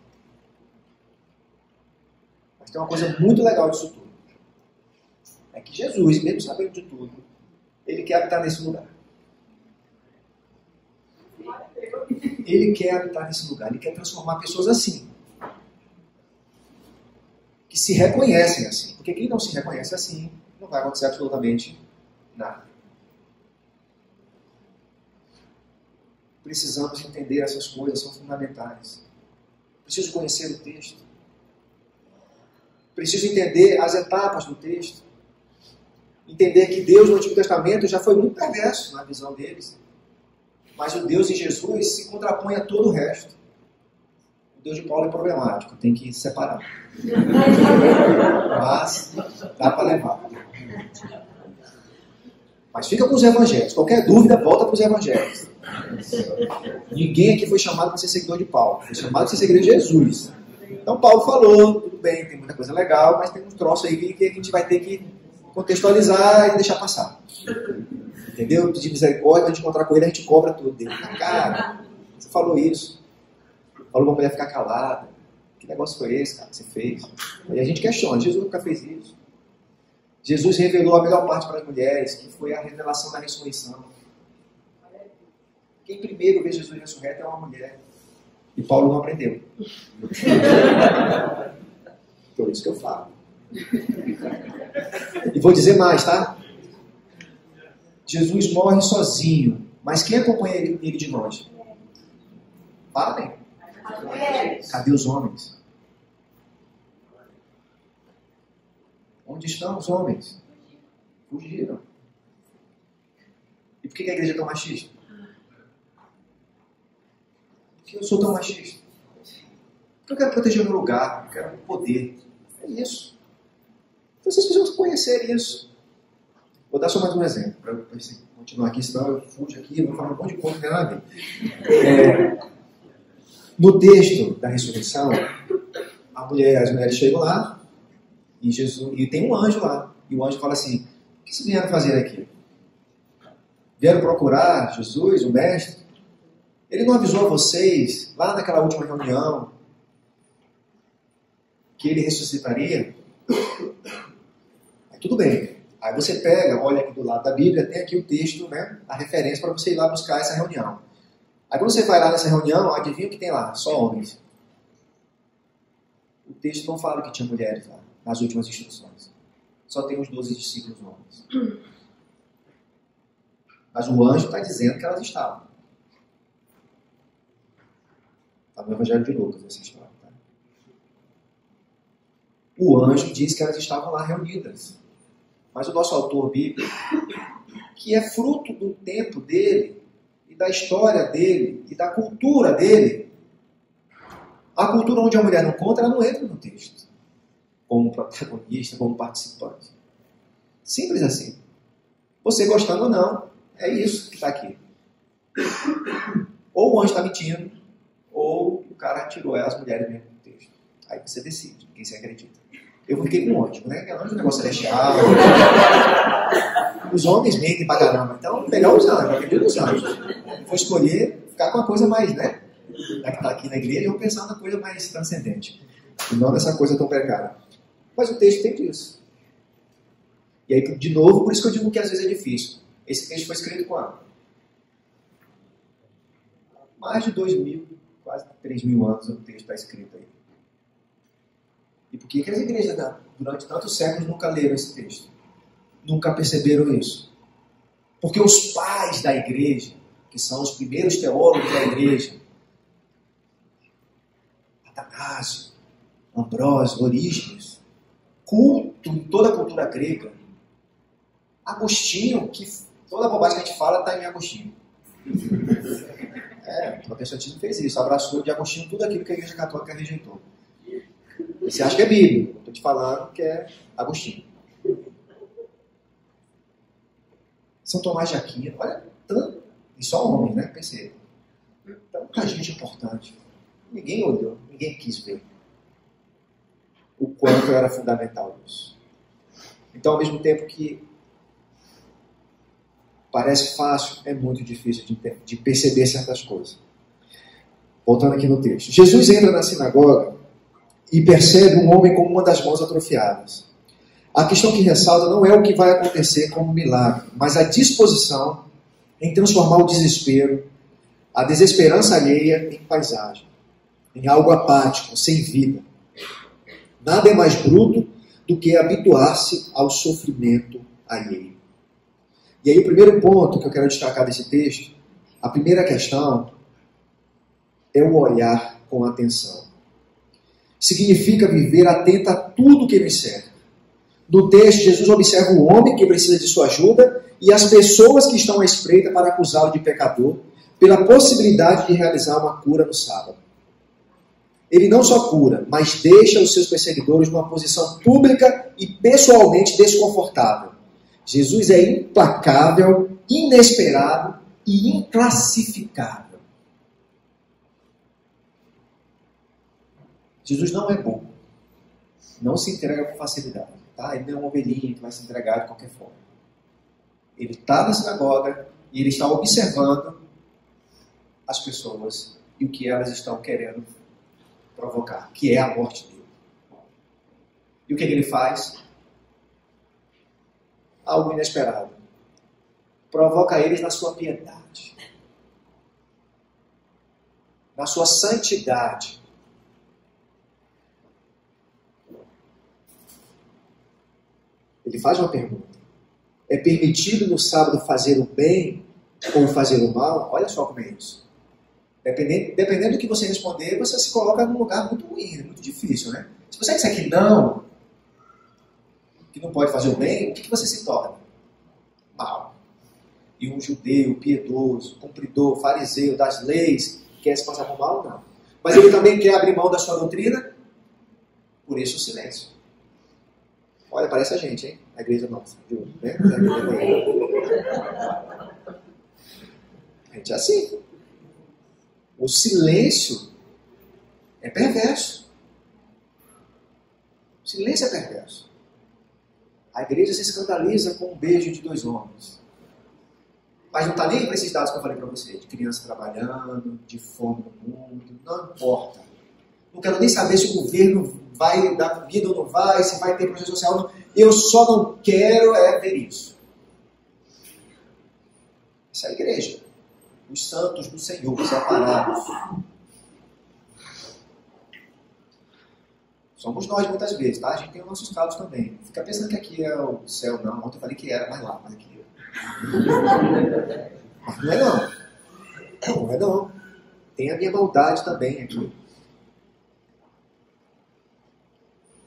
Mas tem uma coisa muito legal disso tudo. É que Jesus, mesmo sabendo de tudo, ele quer habitar nesse lugar. Ele quer habitar nesse lugar. Ele quer transformar pessoas assim. Que se reconhecem assim. Porque quem não se reconhece assim, não vai acontecer absolutamente nada. Precisamos entender essas coisas, são fundamentais. Preciso conhecer o texto. Preciso entender as etapas do texto. Entender que Deus no Antigo Testamento já foi muito perverso na visão deles. Mas o Deus de Jesus se contrapõe a todo o resto. O Deus de Paulo é problemático, tem que separar. Mas dá para levar. Mas fica com os evangelhos. Qualquer dúvida, volta para os evangelhos. Ninguém aqui foi chamado para ser seguidor de Paulo. Foi chamado para ser seguidor de Jesus. Então Paulo falou, tudo bem, tem muita coisa legal, mas tem um troço aí que a gente vai ter que contextualizar e deixar passar. Entendeu? Pedir misericórdia, antes de encontrar com ele, a gente cobra tudo dele. Cara, você falou isso. Falou pra mulher ficar calada. Que negócio foi esse, cara, que você fez? Aí a gente questiona, Jesus nunca fez isso. Jesus revelou a melhor parte para as mulheres, que foi a revelação da ressurreição. Quem primeiro vê Jesus ressurreto é uma mulher. E Paulo não aprendeu. Por isso que eu falo. E vou dizer mais, tá? Jesus morre sozinho. Mas quem acompanha ele de longe? Falem. Cadê os homens? Onde estão os homens? Fugiram. E por que a igreja é tão machista? Por que eu sou tão machista? Porque eu quero proteger o meu lugar, eu quero poder. É isso. Vocês precisam conhecer isso. Vou dar só mais um exemplo, para você continuar aqui, senão eu fujo aqui e vou falar um monte de coisa que não tem nada a ver. No texto da ressurreição, as mulheres chegam lá e tem um anjo lá. E o anjo fala assim: o que vocês vieram fazer aqui? Vieram procurar Jesus, o mestre? Ele não avisou a vocês, lá naquela última reunião, que ele ressuscitaria? Tudo bem. Aí você pega, olha aqui do lado da Bíblia, tem aqui o texto, né, a referência para você ir lá buscar essa reunião. Aí quando você vai lá nessa reunião, adivinha o que tem lá? Só homens. O texto não fala que tinha mulheres lá, nas últimas instruções. Só tem os 12 discípulos homens. Mas o anjo está dizendo que elas estavam. Está no Evangelho de Lucas essa história. Tá? O anjo diz que elas estavam lá reunidas. Mas o nosso autor bíblico, que é fruto do tempo dele, e da história dele, e da cultura dele, a cultura onde a mulher não conta, ela não entra no texto, como protagonista, como participante. Simples assim. Você gostando ou não, é isso que está aqui. Ou o anjo está mentindo, ou o cara tirou as mulheres mesmo do texto. Aí você decide, quem você acredita. Eu fiquei com o anjo, né? Anjo é um negócio celestial. Os homens mentem pra caramba. Então, melhor os anjos, eu acredito nos anjos. Vou escolher ficar com uma coisa mais, né? Já que está aqui na igreja, eu vou pensar na coisa mais transcendente. E não nessa coisa tão precária. Mas o texto tem disso. E aí, de novo, por isso que eu digo que às vezes é difícil. Esse texto foi escrito quando? Mais de 2.000, quase 3.000 anos o texto está escrito aí. E por que as igrejas, durante tantos séculos, nunca leram esse texto? Nunca perceberam isso? Porque os pais da igreja, que são os primeiros teólogos da igreja, Atanásio, Ambrósio, Orígenes, culto em toda a cultura grega, Agostinho, que toda a bobagem que a gente fala está em Agostinho. O protestantismo fez isso, abraçou de Agostinho tudo aquilo que a igreja católica rejeitou. Você acha que é Bíblia? Estou te falando que é Agostinho. São Tomás de Aquino, olha, tanto, e só homem, né? Perceba. Tanta gente importante. Ninguém olhou, ninguém quis ver o quanto era fundamental isso. Então, ao mesmo tempo que parece fácil, é muito difícil de perceber certas coisas. Voltando aqui no texto. Jesus entra na sinagoga e percebe um homem com uma das mãos atrofiadas. A questão que ressalta não é o que vai acontecer como milagre, mas a disposição em transformar o desespero, a desesperança alheia em paisagem, em algo apático, sem vida. Nada é mais bruto do que habituar-se ao sofrimento alheio. E aí o primeiro ponto que eu quero destacar desse texto, a primeira questão, é o olhar com atenção. Significa viver atento a tudo que me cerca. No texto, Jesus observa o homem que precisa de sua ajuda e as pessoas que estão à espreita para acusá-lo de pecador pela possibilidade de realizar uma cura no sábado. Ele não só cura, mas deixa os seus perseguidores numa posição pública e pessoalmente desconfortável. Jesus é implacável, inesperado e inclassificável. Jesus não é bobo. Não se entrega com facilidade. Tá? Ele não é uma ovelhinha que vai se entregar de qualquer forma. Ele está na sinagoga e ele está observando as pessoas e o que elas estão querendo provocar, que é a morte dele. E o que ele faz? Algo inesperado. Provoca eles na sua piedade, na sua santidade. Ele faz uma pergunta. É permitido no sábado fazer o bem ou fazer o mal? Olha só como é isso. Dependendo do que você responder, você se coloca num lugar muito ruim, muito difícil, né? Se você disser que não pode fazer o bem, o que você se torna? Mal. E um judeu piedoso, cumpridor, fariseu das leis, quer se passar por mal? Não. Mas ele também quer abrir mão da sua doutrina? Por isso o silêncio. Olha, parece a gente, hein? A igreja nossa. Né? A gente é assim. O silêncio é perverso. O silêncio é perverso. A igreja se escandaliza com um beijo de 2 homens. Mas não está nem com esses dados que eu falei para você, de criança trabalhando, de fome no mundo, não importa. Não quero nem saber se o governo vai dar comida ou não vai, se vai ter projeto social ou não. Eu só não quero ver isso. Essa é a igreja. Os santos do Senhor, separados. Somos nós muitas vezes, tá? A gente tem os nossos casos também. Fica pensando que aqui é o céu, não. Ontem eu falei que era, mas lá, mas aqui. Mas não é não. Não é não. Tem a minha maldade também aqui.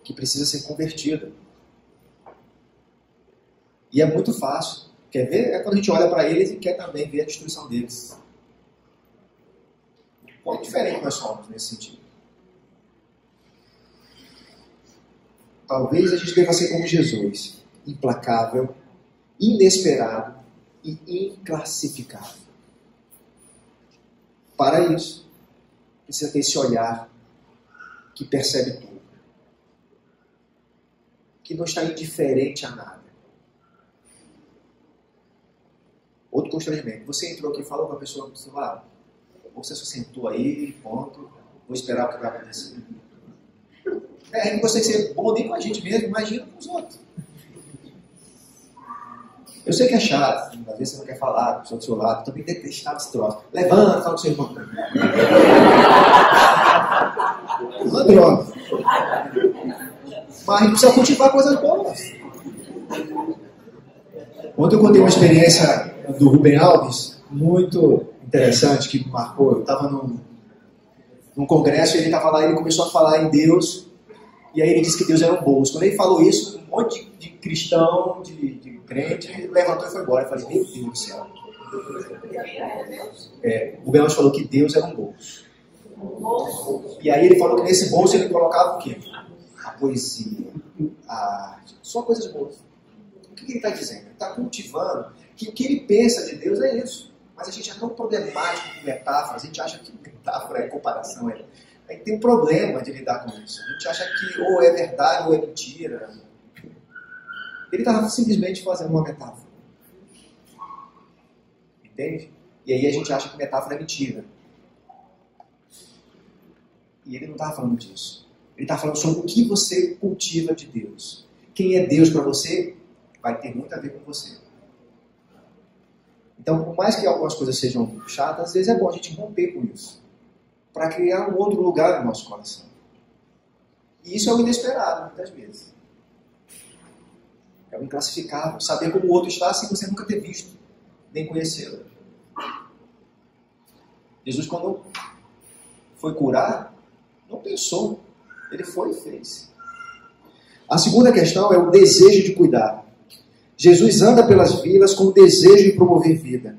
Que precisa ser convertida. E é muito fácil. Quer ver? É quando a gente olha para eles e quer também ver a destruição deles. Quão diferente nós somos nesse sentido. Talvez a gente deva ser como Jesus. Implacável, inesperado e inclassificável. Para isso, precisa ter esse olhar que percebe tudo. Que não está indiferente a nada. Outro constrangimento. Você entrou aqui e falou com a pessoa do seu lado. Você só sentou aí, ponto. Vou esperar o que vai acontecer. A gente consegue ser bom nem com a gente mesmo, imagina com os outros. Eu sei que é chato, às vezes você não quer falar com a pessoa do seu lado, também detestado esse troço. Levanta, fala com o seu irmão. Uma droga. Mas a gente precisa cultivar coisas boas. Ontem eu contei uma experiência do Rubem Alves, muito interessante, que me marcou. Eu estava num congresso e ele estava lá e ele começou a falar em Deus. E aí ele disse que Deus era um bolso. Quando ele falou isso, um monte de cristão, de crente, levantou e foi embora. Eu falei, meu Deus do céu. O Rubem Alves falou que Deus era um bolso. E aí ele falou que nesse bolso ele colocava o quê? A poesia, a arte, só coisas boas. O que ele está dizendo? Ele está cultivando que o que ele pensa de Deus é isso. Mas a gente é tão problemático com metáforas, a gente acha que metáfora é comparação. A gente tem um problema de lidar com isso. A gente acha que ou é verdade ou é mentira. Ele estava simplesmente fazendo uma metáfora. Entende? E aí a gente acha que metáfora é mentira. E ele não estava falando disso. Ele está falando sobre o que você cultiva de Deus. Quem é Deus para você vai ter muito a ver com você. Então, por mais que algumas coisas sejam chatas, às vezes é bom a gente romper com isso, para criar um outro lugar no nosso coração. E isso é o inesperado, muitas vezes. É o inclassificável. Saber como o outro está sem você nunca ter visto, nem conhecê-lo. Jesus, quando foi curar, não pensou. Ele foi e fez. A segunda questão é o desejo de cuidar. Jesus anda pelas vilas com o desejo de promover vida.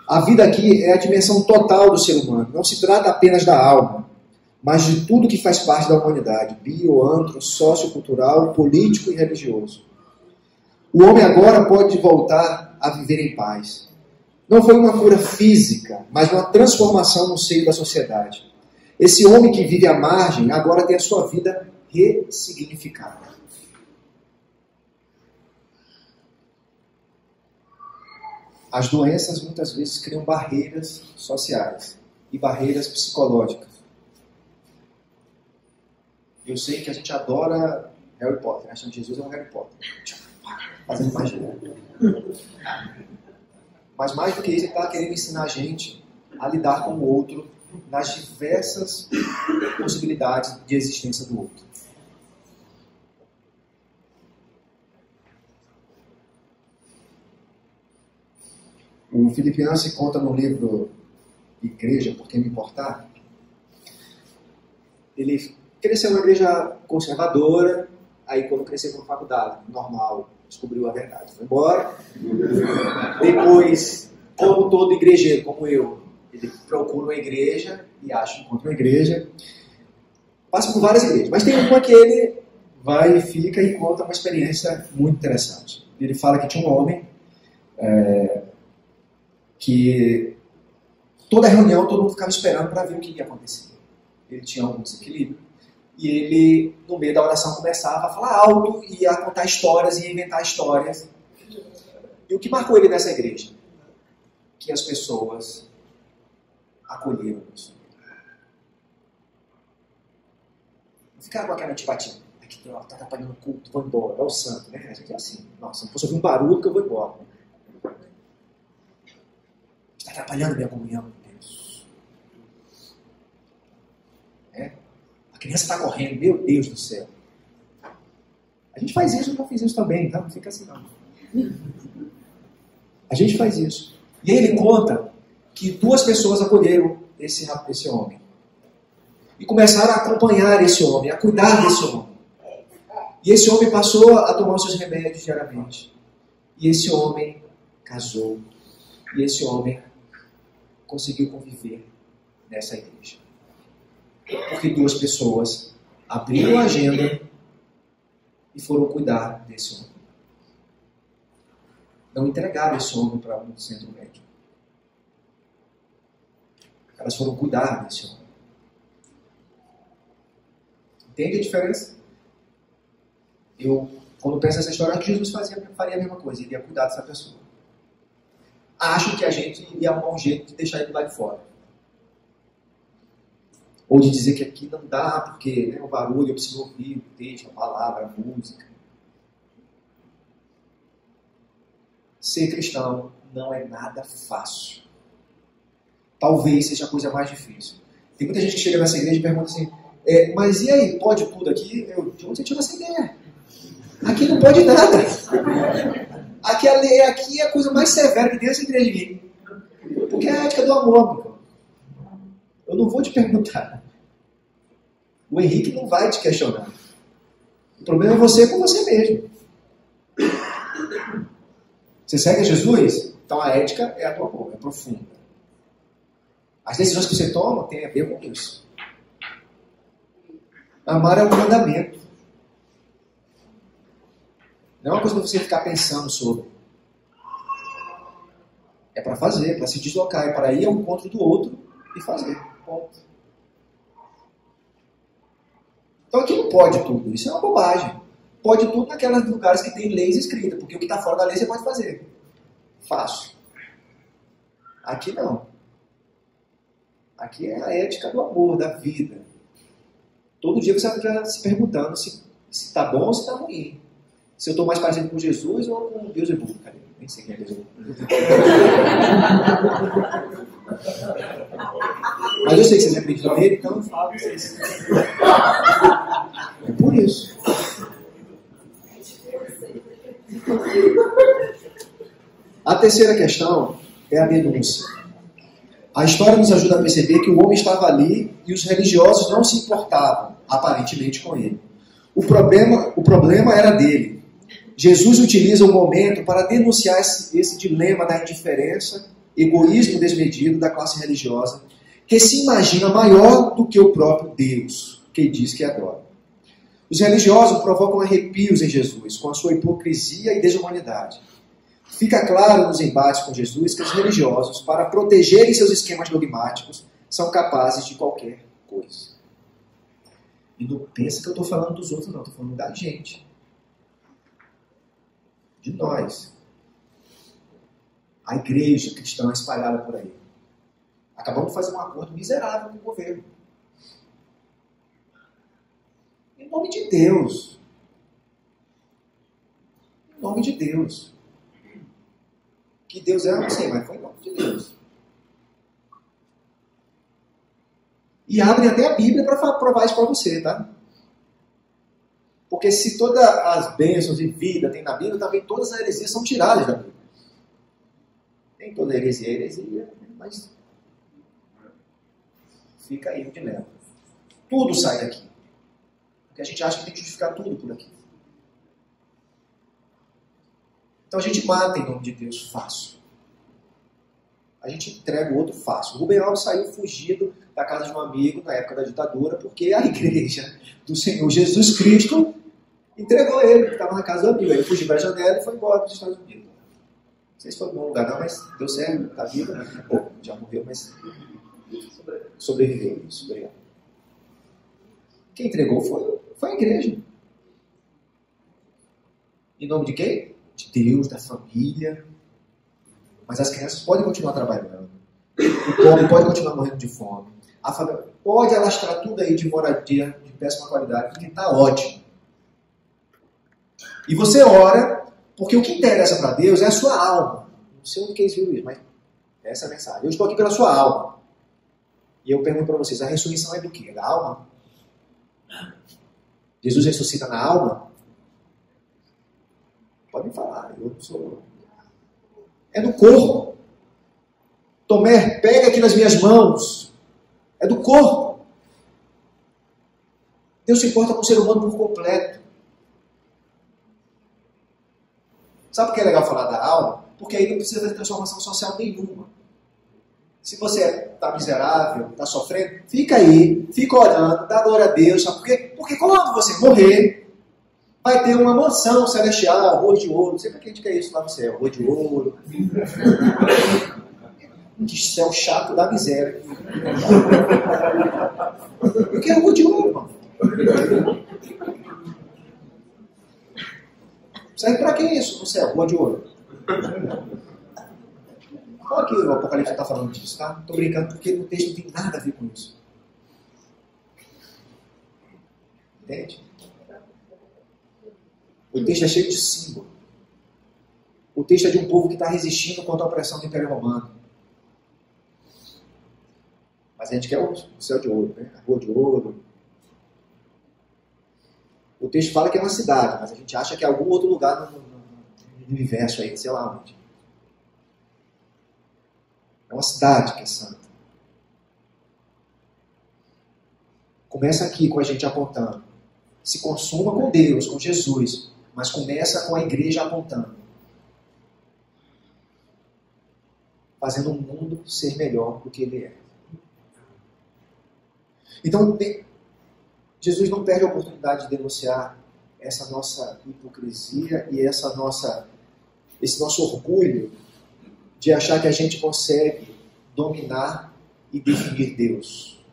A vida aqui é a dimensão total do ser humano. Não se trata apenas da alma, mas de tudo que faz parte da humanidade. Bio, antro, sociocultural, político e religioso. O homem agora pode voltar a viver em paz. Não foi uma cura física, mas uma transformação no seio da sociedade. Esse homem que vive à margem agora tem a sua vida ressignificada. As doenças muitas vezes criam barreiras sociais e barreiras psicológicas. Eu sei que a gente adora Harry Potter, achando que Jesus é um Harry Potter. Fazendo magia. Mas mais do que isso, ele está querendo ensinar a gente a lidar com o outro nas diversas possibilidades de existência do outro. O Philip Yancey conta no livro Igreja, Por Que Me Importar? Ele cresceu numa igreja conservadora, aí quando cresceu na faculdade, normal, descobriu a verdade, foi embora. Depois, como todo igrejeiro, como eu, ele procura uma igreja e acha que encontra uma igreja. Passa por várias igrejas, mas tem uma que ele vai e fica e conta uma experiência muito interessante. Ele fala que tinha um homem que toda reunião todo mundo ficava esperando para ver o que ia acontecer. Ele tinha algum desequilíbrio e ele, no meio da oração, começava a falar alto e a contar histórias e inventar histórias. E o que marcou ele nessa igreja? Que as pessoas acolheram isso. Não ficaram com aquela antipatia. Aqui está atrapalhando o culto, vou embora. É o santo, né? A gente é assim. Nossa, não posso ouvir um barulho que eu vou embora. Está atrapalhando minha comunhão com Deus. A criança está correndo, meu Deus do céu. A gente faz isso, eu já fiz isso também, tá? Não fica assim não. A gente faz isso. E aí ele conta que 2 pessoas acolheram esse homem. E começaram a acompanhar esse homem, a cuidar desse homem. E esse homem passou a tomar os seus remédios diariamente. E esse homem casou. E esse homem conseguiu conviver nessa igreja. Porque 2 pessoas abriram a agenda e foram cuidar desse homem. Não entregaram esse homem para um centro médico. Elas foram cuidar desse homem. Entende a diferença? Eu, quando penso nessa história, que Jesus faria a mesma coisa. Ele ia cuidar dessa pessoa. Acho que a gente ia arrumar um jeito de deixar ele lá de fora. Ou de dizer que aqui não dá, porque o barulho, eu preciso ouvir o texto, a palavra, a música. Ser cristão não é nada fácil. Talvez seja a coisa mais difícil. Tem muita gente que chega nessa igreja e pergunta assim, mas e aí, pode tudo aqui? De onde você tirou essa ideia? Aqui não pode nada. Aqui é a coisa mais severa que tem essa igreja aqui. Porque é a ética do amor, amigo. Eu não vou te perguntar. O Henrique não vai te questionar. O problema é você com você mesmo. Você segue Jesus? Então a ética é a do amor, é profunda. As decisões que você toma têm a ver com isso. Amar é um mandamento. Não é uma coisa para você ficar pensando sobre. É para fazer, é para se deslocar, é para ir ao encontro do outro e fazer. Ponto. Então aqui não pode tudo. Isso é uma bobagem. Pode tudo naqueles lugares que tem leis escritas, porque o que está fora da lei você pode fazer. Fácil. Aqui não. Aqui é a ética do amor, da vida. Todo dia você vai ficar se perguntando se está bom ou se está ruim. Se eu estou mais parecido com Jesus ou com Deus é burro, cara. Nem sei quem é Deus é burro. Mas eu sei que vocês acreditam nele, então eu falo pra vocês. É por isso. A terceira questão é a denúncia. A história nos ajuda a perceber que o homem estava ali e os religiosos não se importavam, aparentemente, com ele. O problema era dele. Jesus utiliza o momento para denunciar esse dilema da indiferença, egoísmo desmedido da classe religiosa, que se imagina maior do que o próprio Deus, que diz que adora. Os religiosos provocam arrepios em Jesus, com a sua hipocrisia e desumanidade. Fica claro nos embates com Jesus que os religiosos, para protegerem seus esquemas dogmáticos, são capazes de qualquer coisa. E não pensa que eu estou falando dos outros, não. Estou falando da gente. De nós. A igreja cristã espalhada por aí. Acabamos de fazer um acordo miserável com o governo. Em nome de Deus. Em nome de Deus. Que Deus é, eu não sei, mas foi em nome de Deus. E abrem até a Bíblia para provar isso para você, tá? Porque se todas as bênçãos e vida tem na Bíblia, também todas as heresias são tiradas da Bíblia. Nem toda heresia é heresia, mas fica aí o dilema. Tudo sai daqui. Porque a gente acha que tem que justificar tudo por aqui. Então a gente mata em nome de Deus fácil. A gente entrega o outro fácil. O Rubem Alves saiu fugido da casa de um amigo na época da ditadura, porque a igreja do Senhor Jesus Cristo entregou ele, que estava na casa do amigo. Ele fugiu para a janela e foi embora para os Estados Unidos. Não sei se foi um bom lugar não, mas deu certo, está vivo. Pô, já morreu, mas sobreviveu. Isso, obrigado. Quem entregou foi a igreja. Em nome de quem? De Deus, da família. Mas as crianças podem continuar trabalhando. O pobre pode continuar morrendo de fome. A família pode alastrar tudo aí de moradia de péssima qualidade, porque está ótimo. E você ora, porque o que interessa para Deus é a sua alma. Não sei onde que eles viram isso, mas essa é a mensagem. Eu estou aqui pela sua alma. E eu pergunto para vocês, a ressurreição é do quê? Da alma? Jesus ressuscita na alma? Podem falar, eu não sou... É do corpo. Tomé, pega aqui nas minhas mãos. É do corpo. Deus se importa com o ser humano por completo. Sabe por que é legal falar da alma? Porque aí não precisa de transformação social nenhuma. Se você está miserável, está sofrendo, fica aí, fica orando, dá glória a Deus. Sabe por quê? Porque quando você morrer, vai ter uma mansão celestial, rua de ouro. Não sei para quem quer isso lá no céu. Rua de ouro. Que céu chato da miséria. Eu quero rua de ouro, mano. Serve para que isso no céu? Rua de ouro. Olha que o Apocalipse está falando disso, tá? Estou brincando porque o texto não tem nada a ver com isso. Entende? O texto é cheio de símbolo. O texto é de um povo que está resistindo contra a opressão do Império Romano. Mas a gente quer o céu de ouro, né? A rua de ouro. O texto fala que é uma cidade, mas a gente acha que é algum outro lugar no universo aí, sei lá onde. É uma cidade que é santa. Começa aqui com a gente apontando. Se consuma com Deus, com Jesus, mas começa com a igreja apontando. Fazendo o mundo ser melhor do que ele é. Então, Jesus não perde a oportunidade de denunciar essa nossa hipocrisia e esse nosso orgulho de achar que a gente consegue dominar e definir Deus.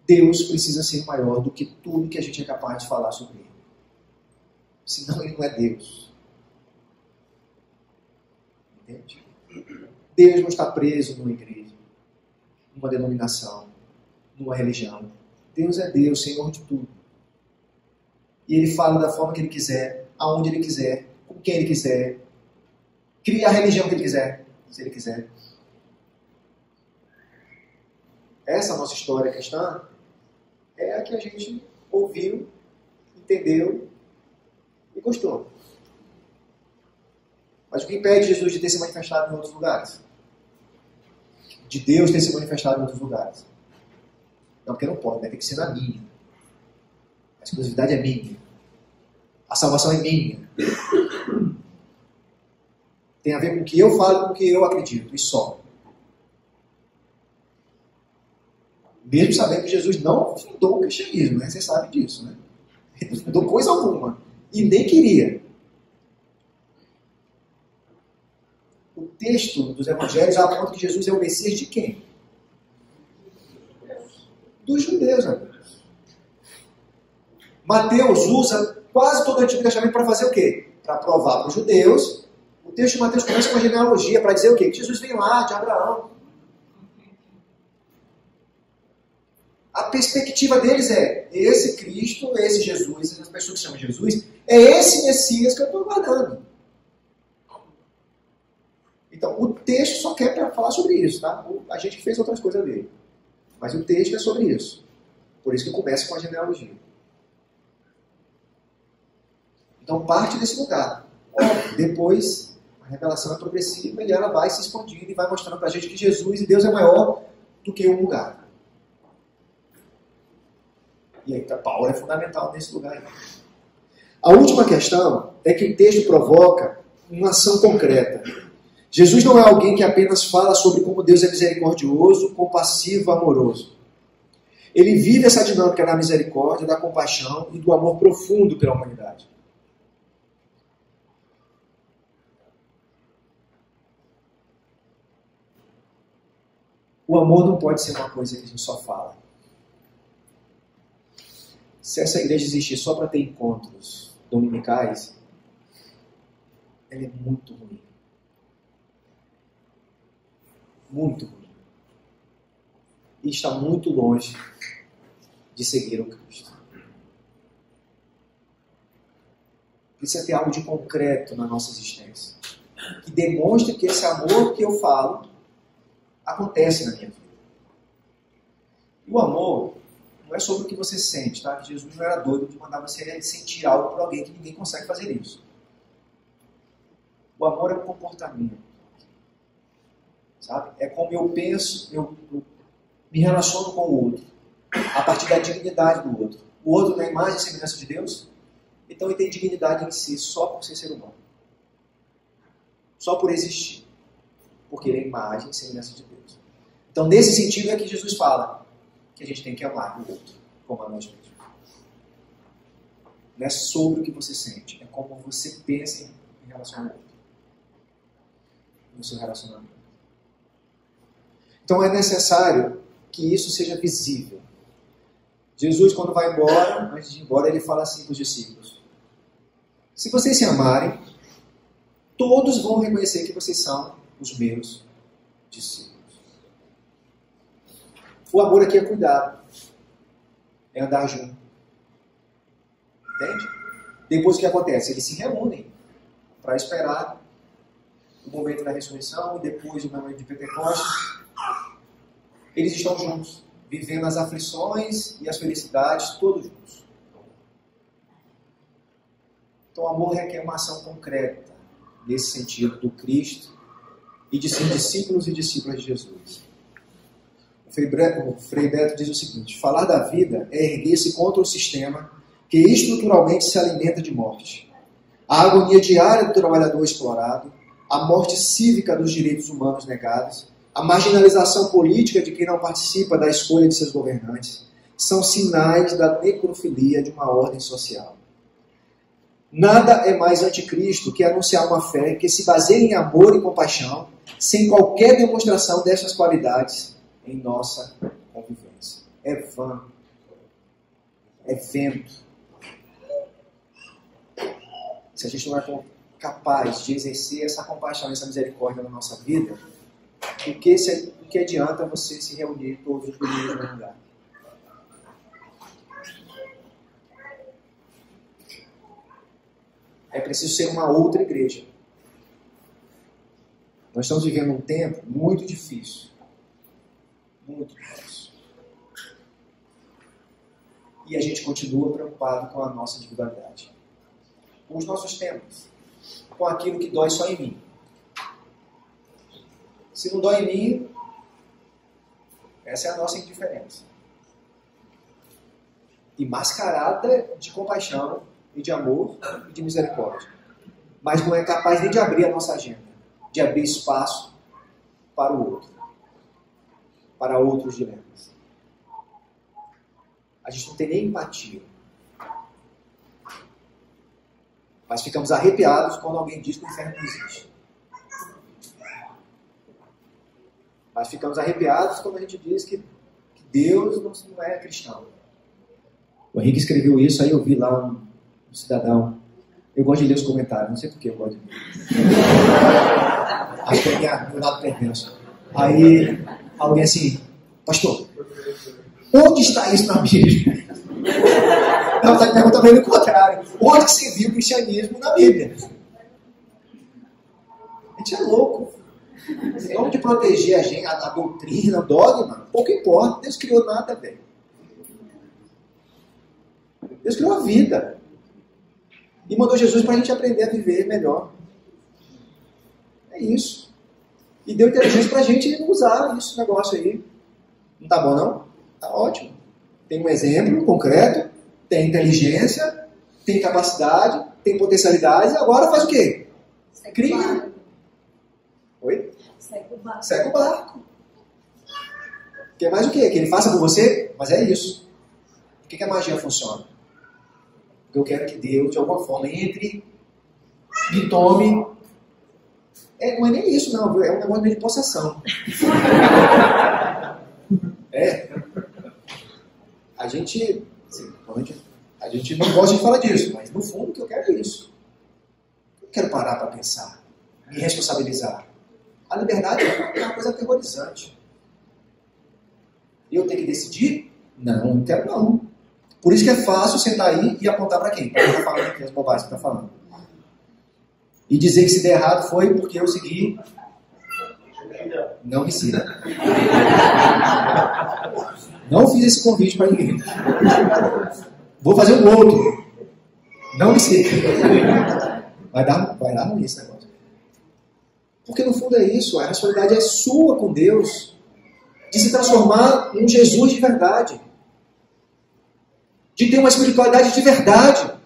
Deus precisa ser maior do que tudo que a gente é capaz de falar sobre ele. Senão ele não é Deus. Entende? Deus não está preso numa igreja, numa denominação, numa religião. Deus é Deus, Senhor de tudo. E Ele fala da forma que Ele quiser, aonde Ele quiser, com quem Ele quiser. Cria a religião que Ele quiser, se Ele quiser. Essa nossa história cristã é a que a gente ouviu, entendeu e gostou. Mas o que impede Jesus de ter se manifestado em outros lugares? De Deus ter se manifestado em outros lugares? Não, porque não pode, vai ter que ser na minha. A exclusividade é minha. A salvação é minha. Tem a ver com o que eu falo e com o que eu acredito, e só. Mesmo sabendo que Jesus não fundou o cristianismo, né? Você sabe disso, né? Ele não fundou coisa alguma. E nem queria. O texto dos evangelhos aponta que Jesus é o Messias de quem? Dos judeus, amigos. Mateus usa quase todo o Antigo Testamento para fazer o quê? Para provar para os judeus. O texto de Mateus começa com uma genealogia para dizer o quê? Que Jesus vem lá de Abraão. A perspectiva deles é esse Cristo, esse Jesus, as pessoas que chamam de Jesus, é esse Messias que eu estou aguardando. Então, o texto só quer falar sobre isso, tá? A gente fez outras coisas dele. Mas o texto é sobre isso. Por isso que começa com a genealogia. Então, parte desse lugar. Depois, a revelação é progressiva e ela vai se expandindo e vai mostrando para a gente que Jesus e Deus é maior do que um lugar. E aí, Paulo é fundamental nesse lugar aí. A última questão é que o texto provoca uma ação concreta. Jesus não é alguém que apenas fala sobre como Deus é misericordioso, compassivo, amoroso. Ele vive essa dinâmica da misericórdia, da compaixão e do amor profundo pela humanidade. O amor não pode ser uma coisa que a gente só fala. Se essa igreja existir só para ter encontros dominicais, ela é muito ruim. Muito ruim. E está muito longe de seguir o Cristo. Precisa ter algo de concreto na nossa existência. Que demonstre que esse amor que eu falo acontece na minha vida. E o amor não é sobre o que você sente, tá? Jesus não era doido de mandar você sentir algo por alguém, que ninguém consegue fazer isso. O amor é um comportamento. Sabe? É como eu penso, eu me relaciono com o outro, a partir da dignidade do outro. O outro não é imagem e semelhança de Deus, então ele tem dignidade em si só por ser humano. Só por existir. Porque ele é imagem e semelhança de Deus. Então, nesse sentido é que Jesus fala que a gente tem que amar o outro como a nós mesmos. Não é sobre o que você sente, é como você pensa em relação ao outro. No seu relacionamento. Então é necessário que isso seja visível. Jesus, quando vai embora, antes de ir embora, ele fala assim para os discípulos: se vocês se amarem, todos vão reconhecer que vocês são os meus discípulos. O amor aqui é cuidado. É andar junto. Entende? Depois o que acontece? Eles se reúnem para esperar o momento da ressurreição e depois o momento de Pentecostes. Eles estão juntos, vivendo as aflições e as felicidades, todos juntos. Então o amor requer uma ação concreta, nesse sentido, do Cristo e de seus discípulos e discípulas de Jesus. O Frei Beto diz o seguinte: falar da vida é erguer-se contra o sistema que estruturalmente se alimenta de morte. A agonia diária do trabalhador explorado, a morte cívica dos direitos humanos negados, a marginalização política de quem não participa da escolha de seus governantes, são sinais da necrofilia de uma ordem social. Nada é mais anticristo que anunciar uma fé que se baseia em amor e compaixão, sem qualquer demonstração dessas qualidades em nossa convivência. É vã. É vento. Se a gente não é capaz de exercer essa compaixão, essa misericórdia na nossa vida, o que adianta você se reunir todos os domingos no lugar? É preciso ser uma outra igreja. Nós estamos vivendo um tempo muito difícil. Muito difícil. E a gente continua preocupado com a nossa individualidade. Com os nossos temas. Com aquilo que dói só em mim. Se não dói em mim, essa é a nossa indiferença. E mascarada de compaixão e de amor e de misericórdia. Mas não é capaz nem de abrir a nossa agenda, de abrir espaço para o outro, para outros dilemas. A gente não tem nem empatia. Mas ficamos arrepiados quando alguém diz que o inferno não existe. Mas ficamos arrepiados quando a gente diz que Deus não é cristão. O Henrique escreveu isso, aí eu vi lá um cidadão. Eu gosto de ler os comentários, não sei por que eu gosto de ler. Acho que é meu lado perverso. Aí alguém assim, pastor, onde está isso na Bíblia? Não, está perguntando bem o contrário. Onde que você viu o cristianismo na Bíblia? A gente é louco. Em nome de proteger a gente, a doutrina, o dogma, pouco importa. Deus criou nada, velho. Deus criou a vida. E mandou Jesus para a gente aprender a viver melhor. É isso. E deu inteligência para a gente usar esse negócio aí. Não tá bom, não? Tá ótimo. Tem um exemplo concreto, tem inteligência, tem capacidade, tem potencialidade, e agora faz o quê? Cria. Oi? Segue o barco. Quer mais o quê? Que ele faça por você? Mas é isso. Por que a magia funciona? Porque eu quero que Deus, de alguma forma, entre, me tome. Não é nem isso, não. É um negócio meio de possessão. A gente não gosta de falar disso, mas no fundo o que eu quero é isso. Eu quero parar para pensar, me responsabilizar. A liberdade é uma coisa aterrorizante. E eu tenho que decidir? Não quero não. Por isso que é fácil sentar aí e apontar para quem? Para quem está falando aqui, as bobagens que está falando. E dizer que se der errado foi porque eu segui. Não me siga. Não fiz esse convite para ninguém. Vou fazer um outro. Não me siga. Vai dar ruim esse negócio. Porque no fundo é isso. A responsabilidade é sua com Deus. De se transformar num Jesus de verdade. De ter uma espiritualidade de verdade.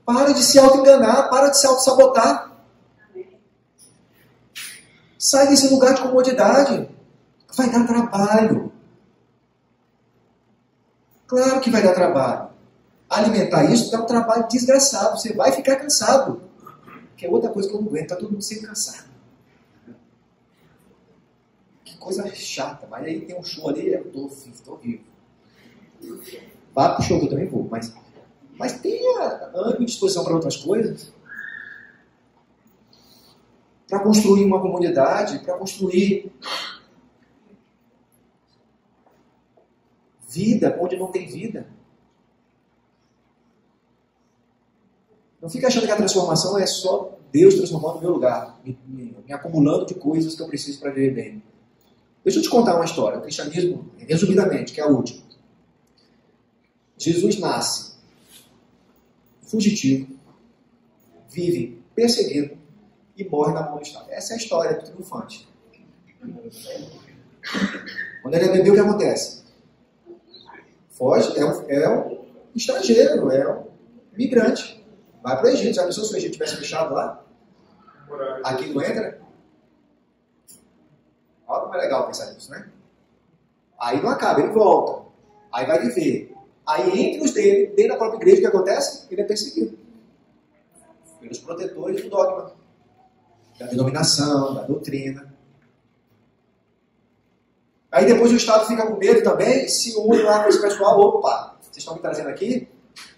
Para de se auto-enganar. Para de se auto-sabotar. Sai desse lugar de comodidade. Vai dar trabalho. Claro que vai dar trabalho. Alimentar isso dá um trabalho desgraçado. Você vai ficar cansado. Que é outra coisa que eu não aguento. Está todo mundo sempre cansado. Que coisa chata. Mas aí tem um show ali. Eu estou vivo. Vá pro show que eu também vou. Mas tenha ânimo e disposição para outras coisas. Para construir uma comunidade. Para construir vida onde não tem vida. Não fica achando que a transformação é só Deus transformando o meu lugar, me acumulando de coisas que eu preciso para viver bem. Deixa eu te contar uma história. O cristianismo, resumidamente, que é a última. Jesus nasce fugitivo, vive perseguido e morre na mão do Estado. Essa é a história do triunfante. Quando ele é bebê, o que acontece? Foge, é um estrangeiro, é um imigrante. Vai para o Egito. Já pensou se o Egito tivesse fechado lá? Aqui não entra? Olha como é legal pensar nisso, né? Aí não acaba, ele volta. Aí vai viver. Aí entre os dele, dentro da própria igreja, o que acontece? Ele é perseguido. Pelos protetores do dogma. Da denominação, da doutrina. Aí depois o Estado fica com medo também, se une lá com esse pessoal, opa, vocês estão me trazendo aqui?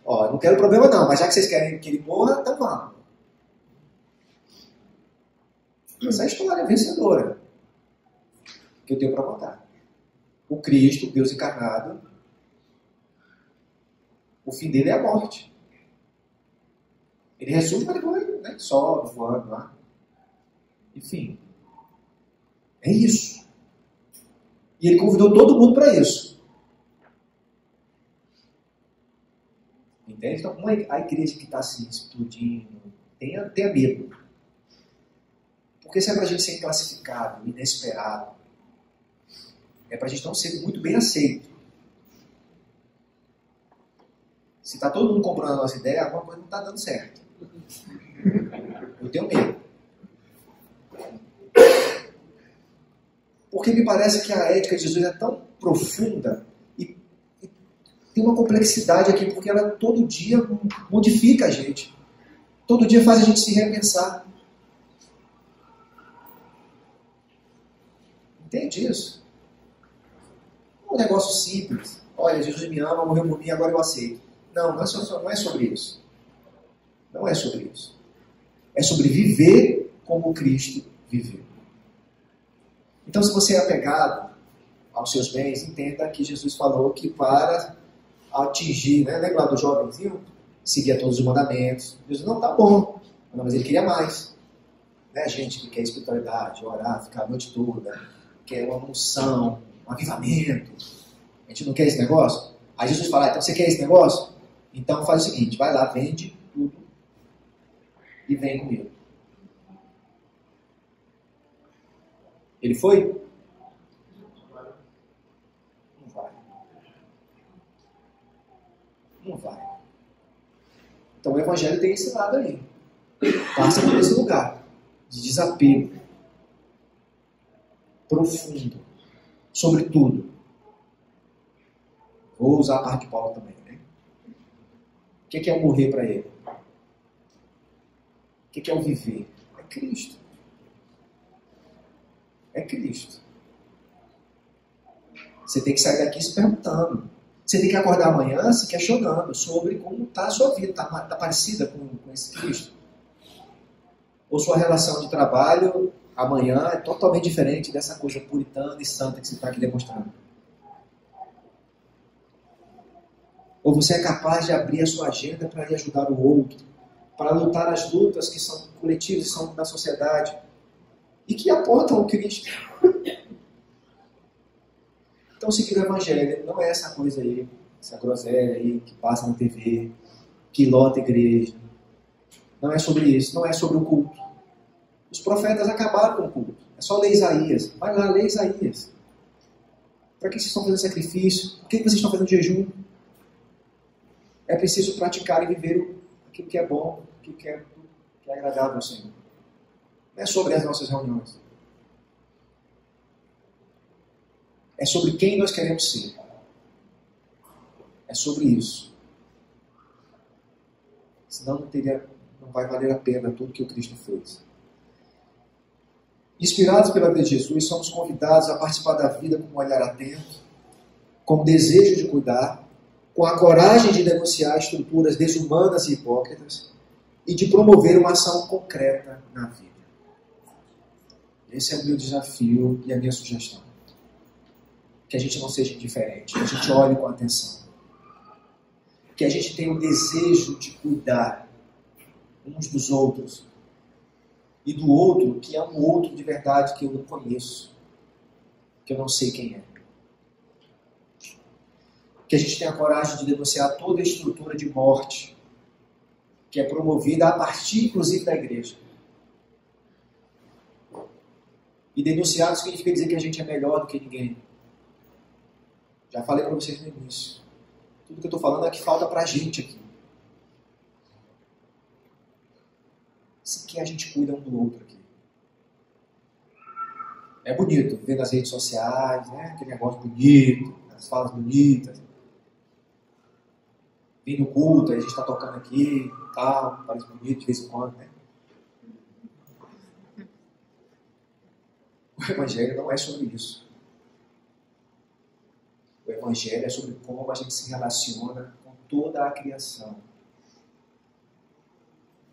Ó, não quero problema não, mas já que vocês querem que ele morra, então vamos. Essa é a história vencedora que eu tenho para contar. O Cristo, Deus encarnado, o fim dele é a morte. Ele ressurge, mas depois, né, sobe, voando lá. Enfim. É isso. E ele convidou todo mundo para isso. Entende? Então, como a igreja que está se explodindo, tenha medo. Porque se é para a gente ser inclassificado, inesperado, é para a gente não ser muito bem aceito. Se está todo mundo comprando a nossa ideia, alguma coisa não está dando certo. Eu tenho medo. Porque me parece que a ética de Jesus é tão profunda e tem uma complexidade aqui, porque ela todo dia modifica a gente. Todo dia faz a gente se repensar. Entende isso? É um negócio simples. Olha, Jesus me ama, morreu por mim, agora eu aceito. Não, não é sobre isso. Não é sobre isso. É sobre viver como Cristo viveu. Então, se você é apegado aos seus bens, entenda que Jesus falou que para atingir, né? Lembra lá do jovenzinho? Seguia todos os mandamentos. Jesus, não, tá bom. Não, mas ele queria mais. Né? Gente que quer espiritualidade, orar, ficar a noite toda, quer uma unção, um avivamento. A gente não quer esse negócio? Aí Jesus fala, então você quer esse negócio? Então faz o seguinte, vai lá, vende tudo e vem comigo. Ele foi? Não vai. Não vai. Então o Evangelho tem esse lado aí. Passa por esse lugar de desapego profundo sobre tudo. Vou usar a parte de Paulo também, né? O que é o morrer para ele? O que é o viver? É Cristo. É Cristo. Você tem que sair daqui se perguntando. Você tem que acordar amanhã se questionando sobre como está a sua vida. Está parecida com esse Cristo? Ou sua relação de trabalho amanhã é totalmente diferente dessa coisa puritana e santa que você está aqui demonstrando? Ou você é capaz de abrir a sua agenda para ir ajudar o outro, para lutar as lutas que são coletivas, que são da sociedade, e que apontam o Cristo. Então, seguir o Evangelho não é essa coisa aí, essa groselha aí que passa na TV, que lota a igreja. Não é sobre isso, não é sobre o culto. Os profetas acabaram com o culto. É só ler Isaías. Vai lá, lê Isaías. Para que vocês estão fazendo sacrifício? Por que vocês estão fazendo jejum? É preciso praticar e viver aquilo que é bom, aquilo que é agradável ao Senhor. Não é sobre as nossas reuniões. É sobre quem nós queremos ser. É sobre isso. Senão não vai valer a pena tudo que o Cristo fez. Inspirados pela vida de Jesus, somos convidados a participar da vida com um olhar atento, com o desejo de cuidar, com a coragem de denunciar estruturas desumanas e hipócritas e de promover uma ação concreta na vida. Esse é o meu desafio e a minha sugestão. Que a gente não seja indiferente, que a gente olhe com atenção. Que a gente tenha o desejo de cuidar uns dos outros e do outro, que é um outro de verdade que eu não conheço, que eu não sei quem é. Que a gente tenha a coragem de denunciar toda a estrutura de morte que é promovida a partir, inclusive, da igreja. E denunciar não significa dizer que a gente é melhor do que ninguém. Já falei para vocês no início. Tudo que eu estou falando é que falta para a gente aqui. Assim que a gente cuida um do outro aqui. É bonito ver nas redes sociais, né? Aquele negócio bonito, as falas bonitas. Vem no culto, a gente está tocando aqui, tal, parece bonito de vez em quando, né? O Evangelho não é sobre isso. O Evangelho é sobre como a gente se relaciona com toda a criação.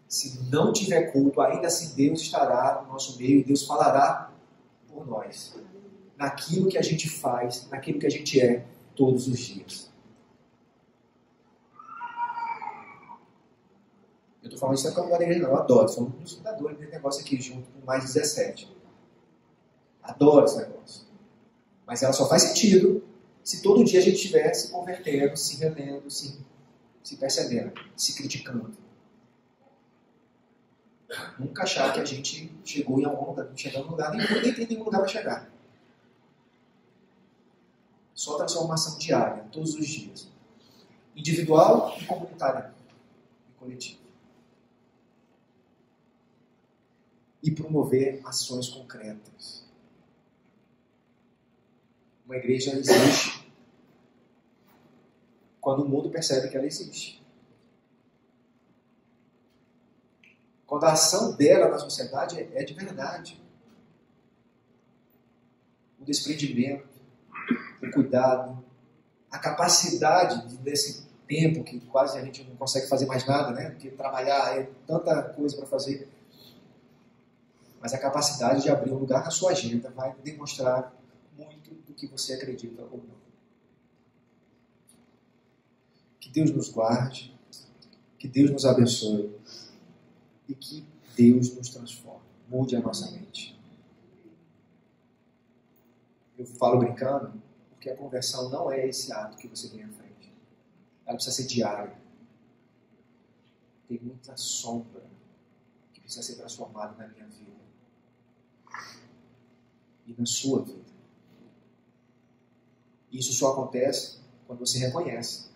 Se não tiver culto, ainda assim Deus estará no nosso meio e Deus falará por nós. Naquilo que a gente faz, naquilo que a gente é todos os dias. Eu estou estou falando isso como igreja, não. Eu adoro. Sou um dos fundadores desse negócio aqui, junto com mais 17. Adoro esse negócio. Mas ela só faz sentido se todo dia a gente estiver se convertendo, se relendo, se percebendo, se criticando. Nunca achar que a gente chegou em algum lugar, não chegamos em lugar nenhum, nem tem nenhum lugar para chegar. Só transformação diária, todos os dias. Individual e comunitária. E coletivo. E promover ações concretas. Uma igreja existe quando o mundo percebe que ela existe. Quando a ação dela na sociedade é de verdade. O desprendimento, o cuidado, a capacidade desse tempo que quase a gente não consegue fazer mais nada, né? Porque trabalhar é tanta coisa para fazer. Mas a capacidade de abrir um lugar na sua agenda vai demonstrar muito do que você acredita ou não. Que Deus nos guarde, que Deus nos abençoe e que Deus nos transforme, mude a nossa mente. Eu falo brincando, porque a conversão não é esse ato que você tem à frente. Ela precisa ser diária. Tem muita sombra que precisa ser transformada na minha vida e na sua vida. Isso só acontece quando você reconhece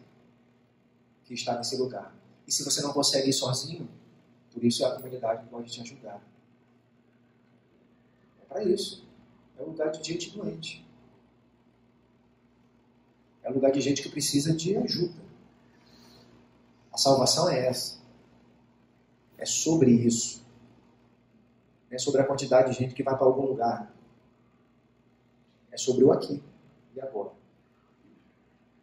que está nesse lugar. E se você não consegue ir sozinho, por isso a comunidade pode te ajudar. É para isso. É um lugar de gente doente. É um lugar de gente que precisa de ajuda. A salvação é essa. É sobre isso. Não é sobre a quantidade de gente que vai para algum lugar. É sobre o aqui e agora.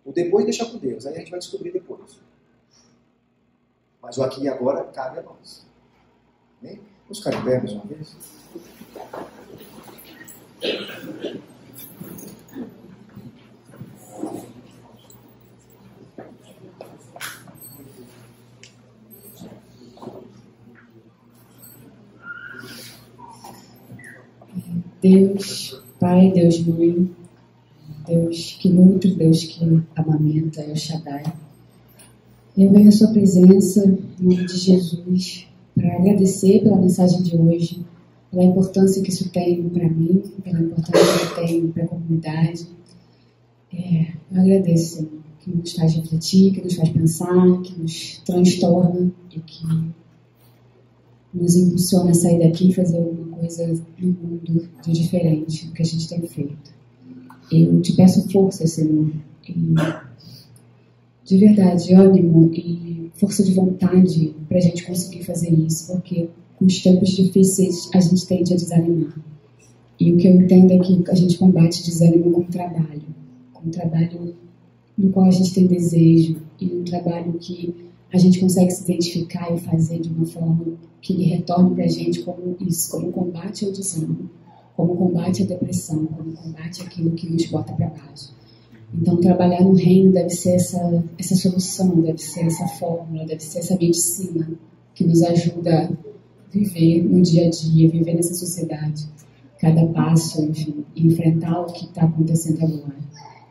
O depois deixa com Deus. Aí a gente vai descobrir depois. Mas o aqui e agora cabe a nós. Amém? Vamos ficar de pé mais uma vez? Deus Pai, Deus Mãe, Deus que nutre, Deus que amamenta, El Shaddai. Eu venho à sua presença, em nome de Jesus, para agradecer pela mensagem de hoje, pela importância que isso tem para mim, pela importância que tem para a comunidade. Eu agradeço, Senhor, que nos faz refletir, que nos faz pensar, que nos transtorna e que nos impulsiona a sair daqui e fazer alguma coisa no mundo de diferente do que a gente tem feito. Eu te peço força, Senhor, e de verdade, ânimo e força de vontade para a gente conseguir fazer isso, porque com os tempos difíceis a gente tende a desanimar. E o que eu entendo é que a gente combate desânimo com um trabalho no qual a gente tem desejo, e um trabalho que a gente consegue se identificar e fazer de uma forma que ele retorne para a gente como isso, como combate ao desânimo, como combate à depressão, como combate àquilo que nos bota para baixo. Então, trabalhar no reino deve ser essa solução, deve ser essa fórmula, deve ser essa medicina que nos ajuda a viver no dia a dia, viver nessa sociedade, cada passo, enfim, e enfrentar o que está acontecendo agora.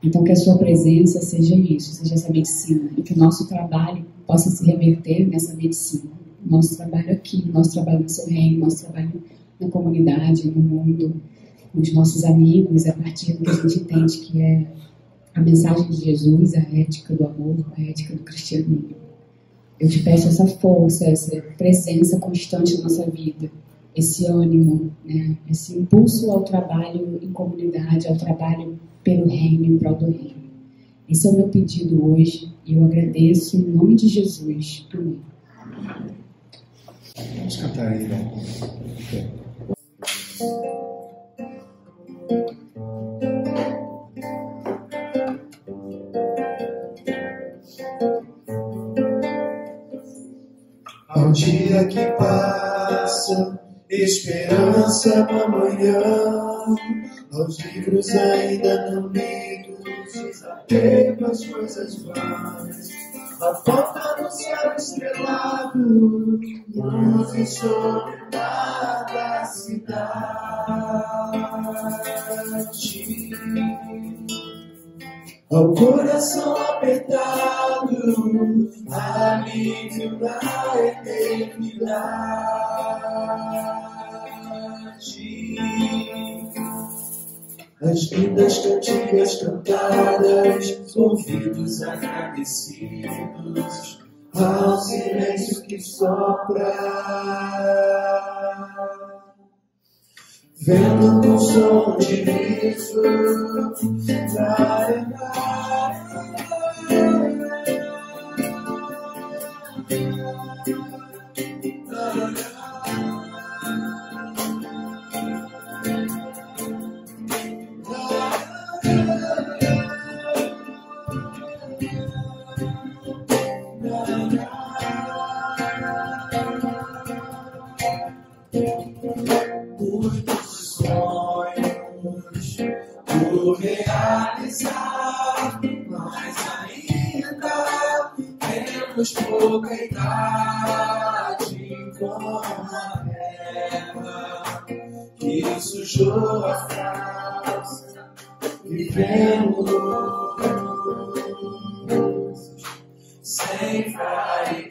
Então, que a sua presença seja isso, seja essa medicina, e que o nosso trabalho possa se reverter nessa medicina. Nosso trabalho aqui, nosso trabalho no seu reino, nosso trabalho na comunidade, no mundo, com os nossos amigos, a partir do que a gente entende que é a mensagem de Jesus, a ética do amor, a ética do cristianismo. Eu te peço essa força, essa presença constante na nossa vida, esse ânimo, né? Esse impulso ao trabalho em comunidade, ao trabalho pelo reino, em prol do reino. Esse é o meu pedido hoje e eu agradeço em nome de Jesus. Amém. Vamos cantar aí, né? Ao dia que passa, esperança na manhã, aos livros ainda não lidos, desapego as coisas vãs, a porta do céu estrelado, luzes sobre o mar da cidade. Ao coração apertado, alívio na eternidade. As lindas cantigas cantadas, ouvidos agradecidos, ao silêncio que sopra, vendo com som de riso, muitos sonhos por realizar, mas ainda temos pouca idade, como a terra que sujou a face. Vivemos sem vaidade.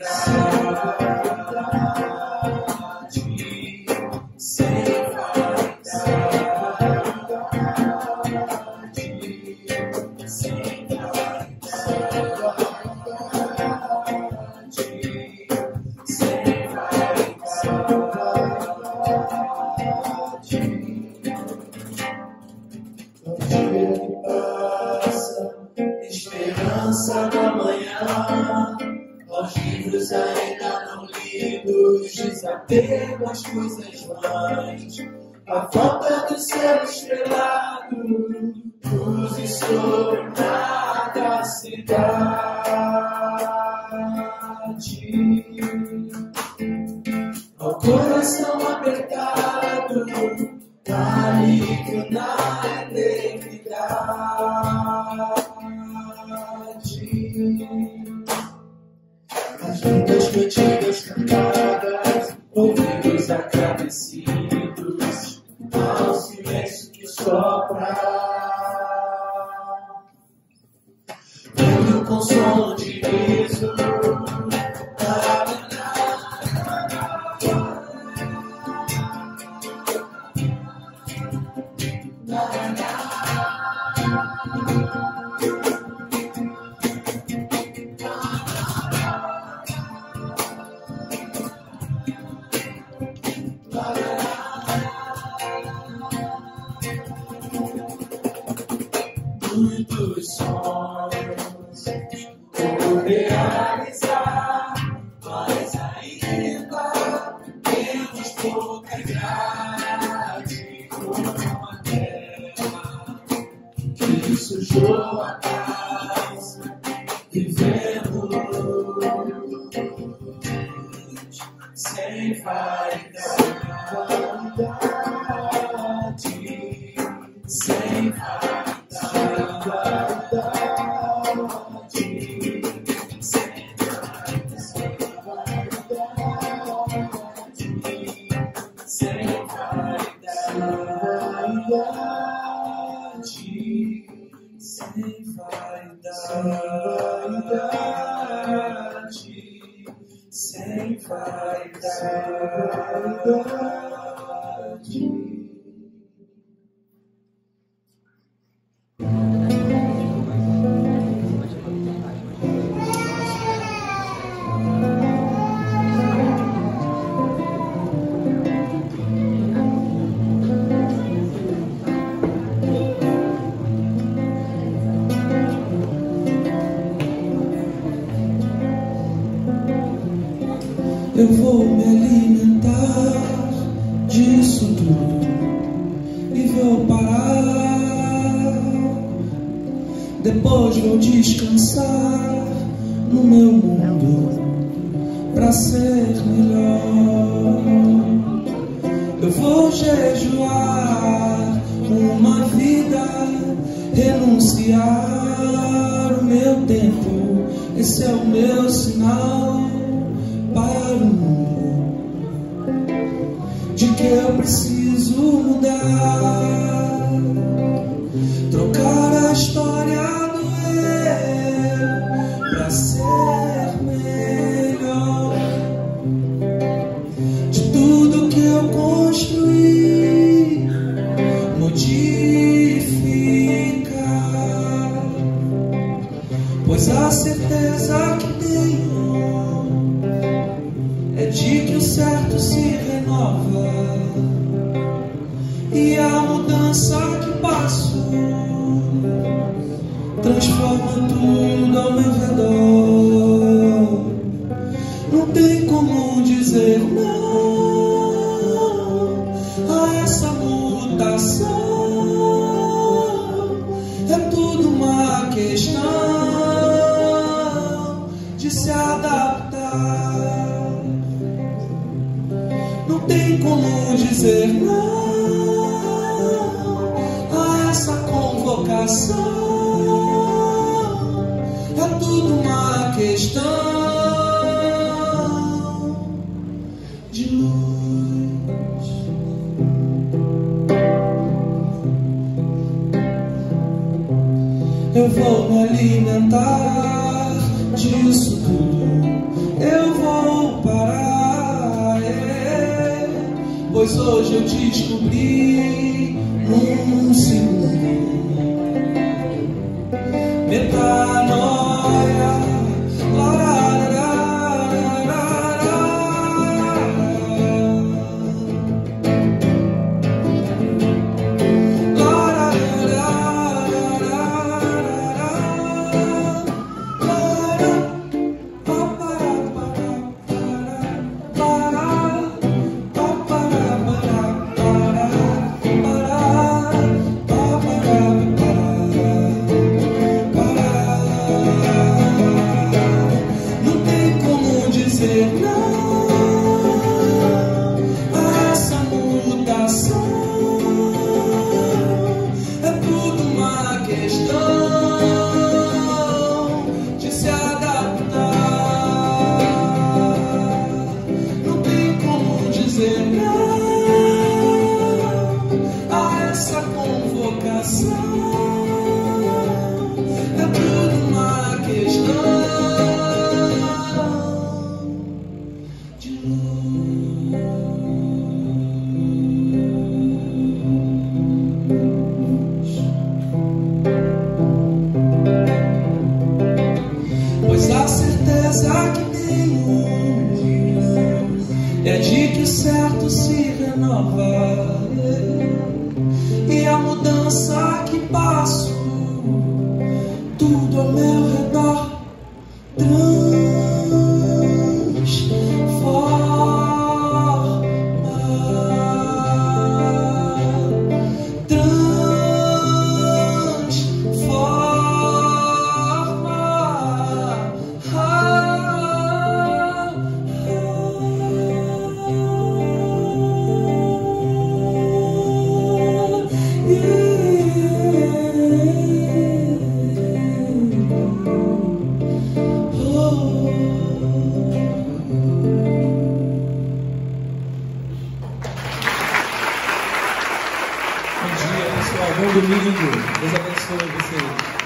Esperança da manhã, aos livros ainda não lidos, desapego às coisas vãs, a falta do céu estrelado, luzes sobre o mar da cidade. Ao coração apertado, alívio na eternidade. As lindas cantigas cantadas, ouvidos agradecidos, ao silêncio que sopra, vendo com som de riso, muitos sonhos por realizar, mas ainda temos pouca idade, como a terra que sujou a casa. Vivemos sem vaidade, sem vaidade. Sem vaidade. Eu vou me alimentar disso tudo e vou parar. Depois vou descansar no meu mundo pra ser melhor. Eu vou jejuar uma vida, renunciar o meu tempo, Esse é o meu sinal para o mundo de que eu preciso mudar, trocar a história do eu pra ser melhor. De tudo que eu construí, modificar, pois a certeza que tenho é de que o certo se renova, e a mudança que passo transforma tudo ao meu redor. Não tem como dizer não a essa mutação. É tudo uma questão de se adaptar. Não tem como dizer não a essa convocação. É tudo uma questão de luz. Eu vou me alimentar disso tudo. Eu vou parar, pois hoje eu descobri num segundo metanoia. Pois a certeza que tenho é de que o certo se renova, e a mudança que passo tudo ao meu redor bom domingo. Deus abençoe vocês.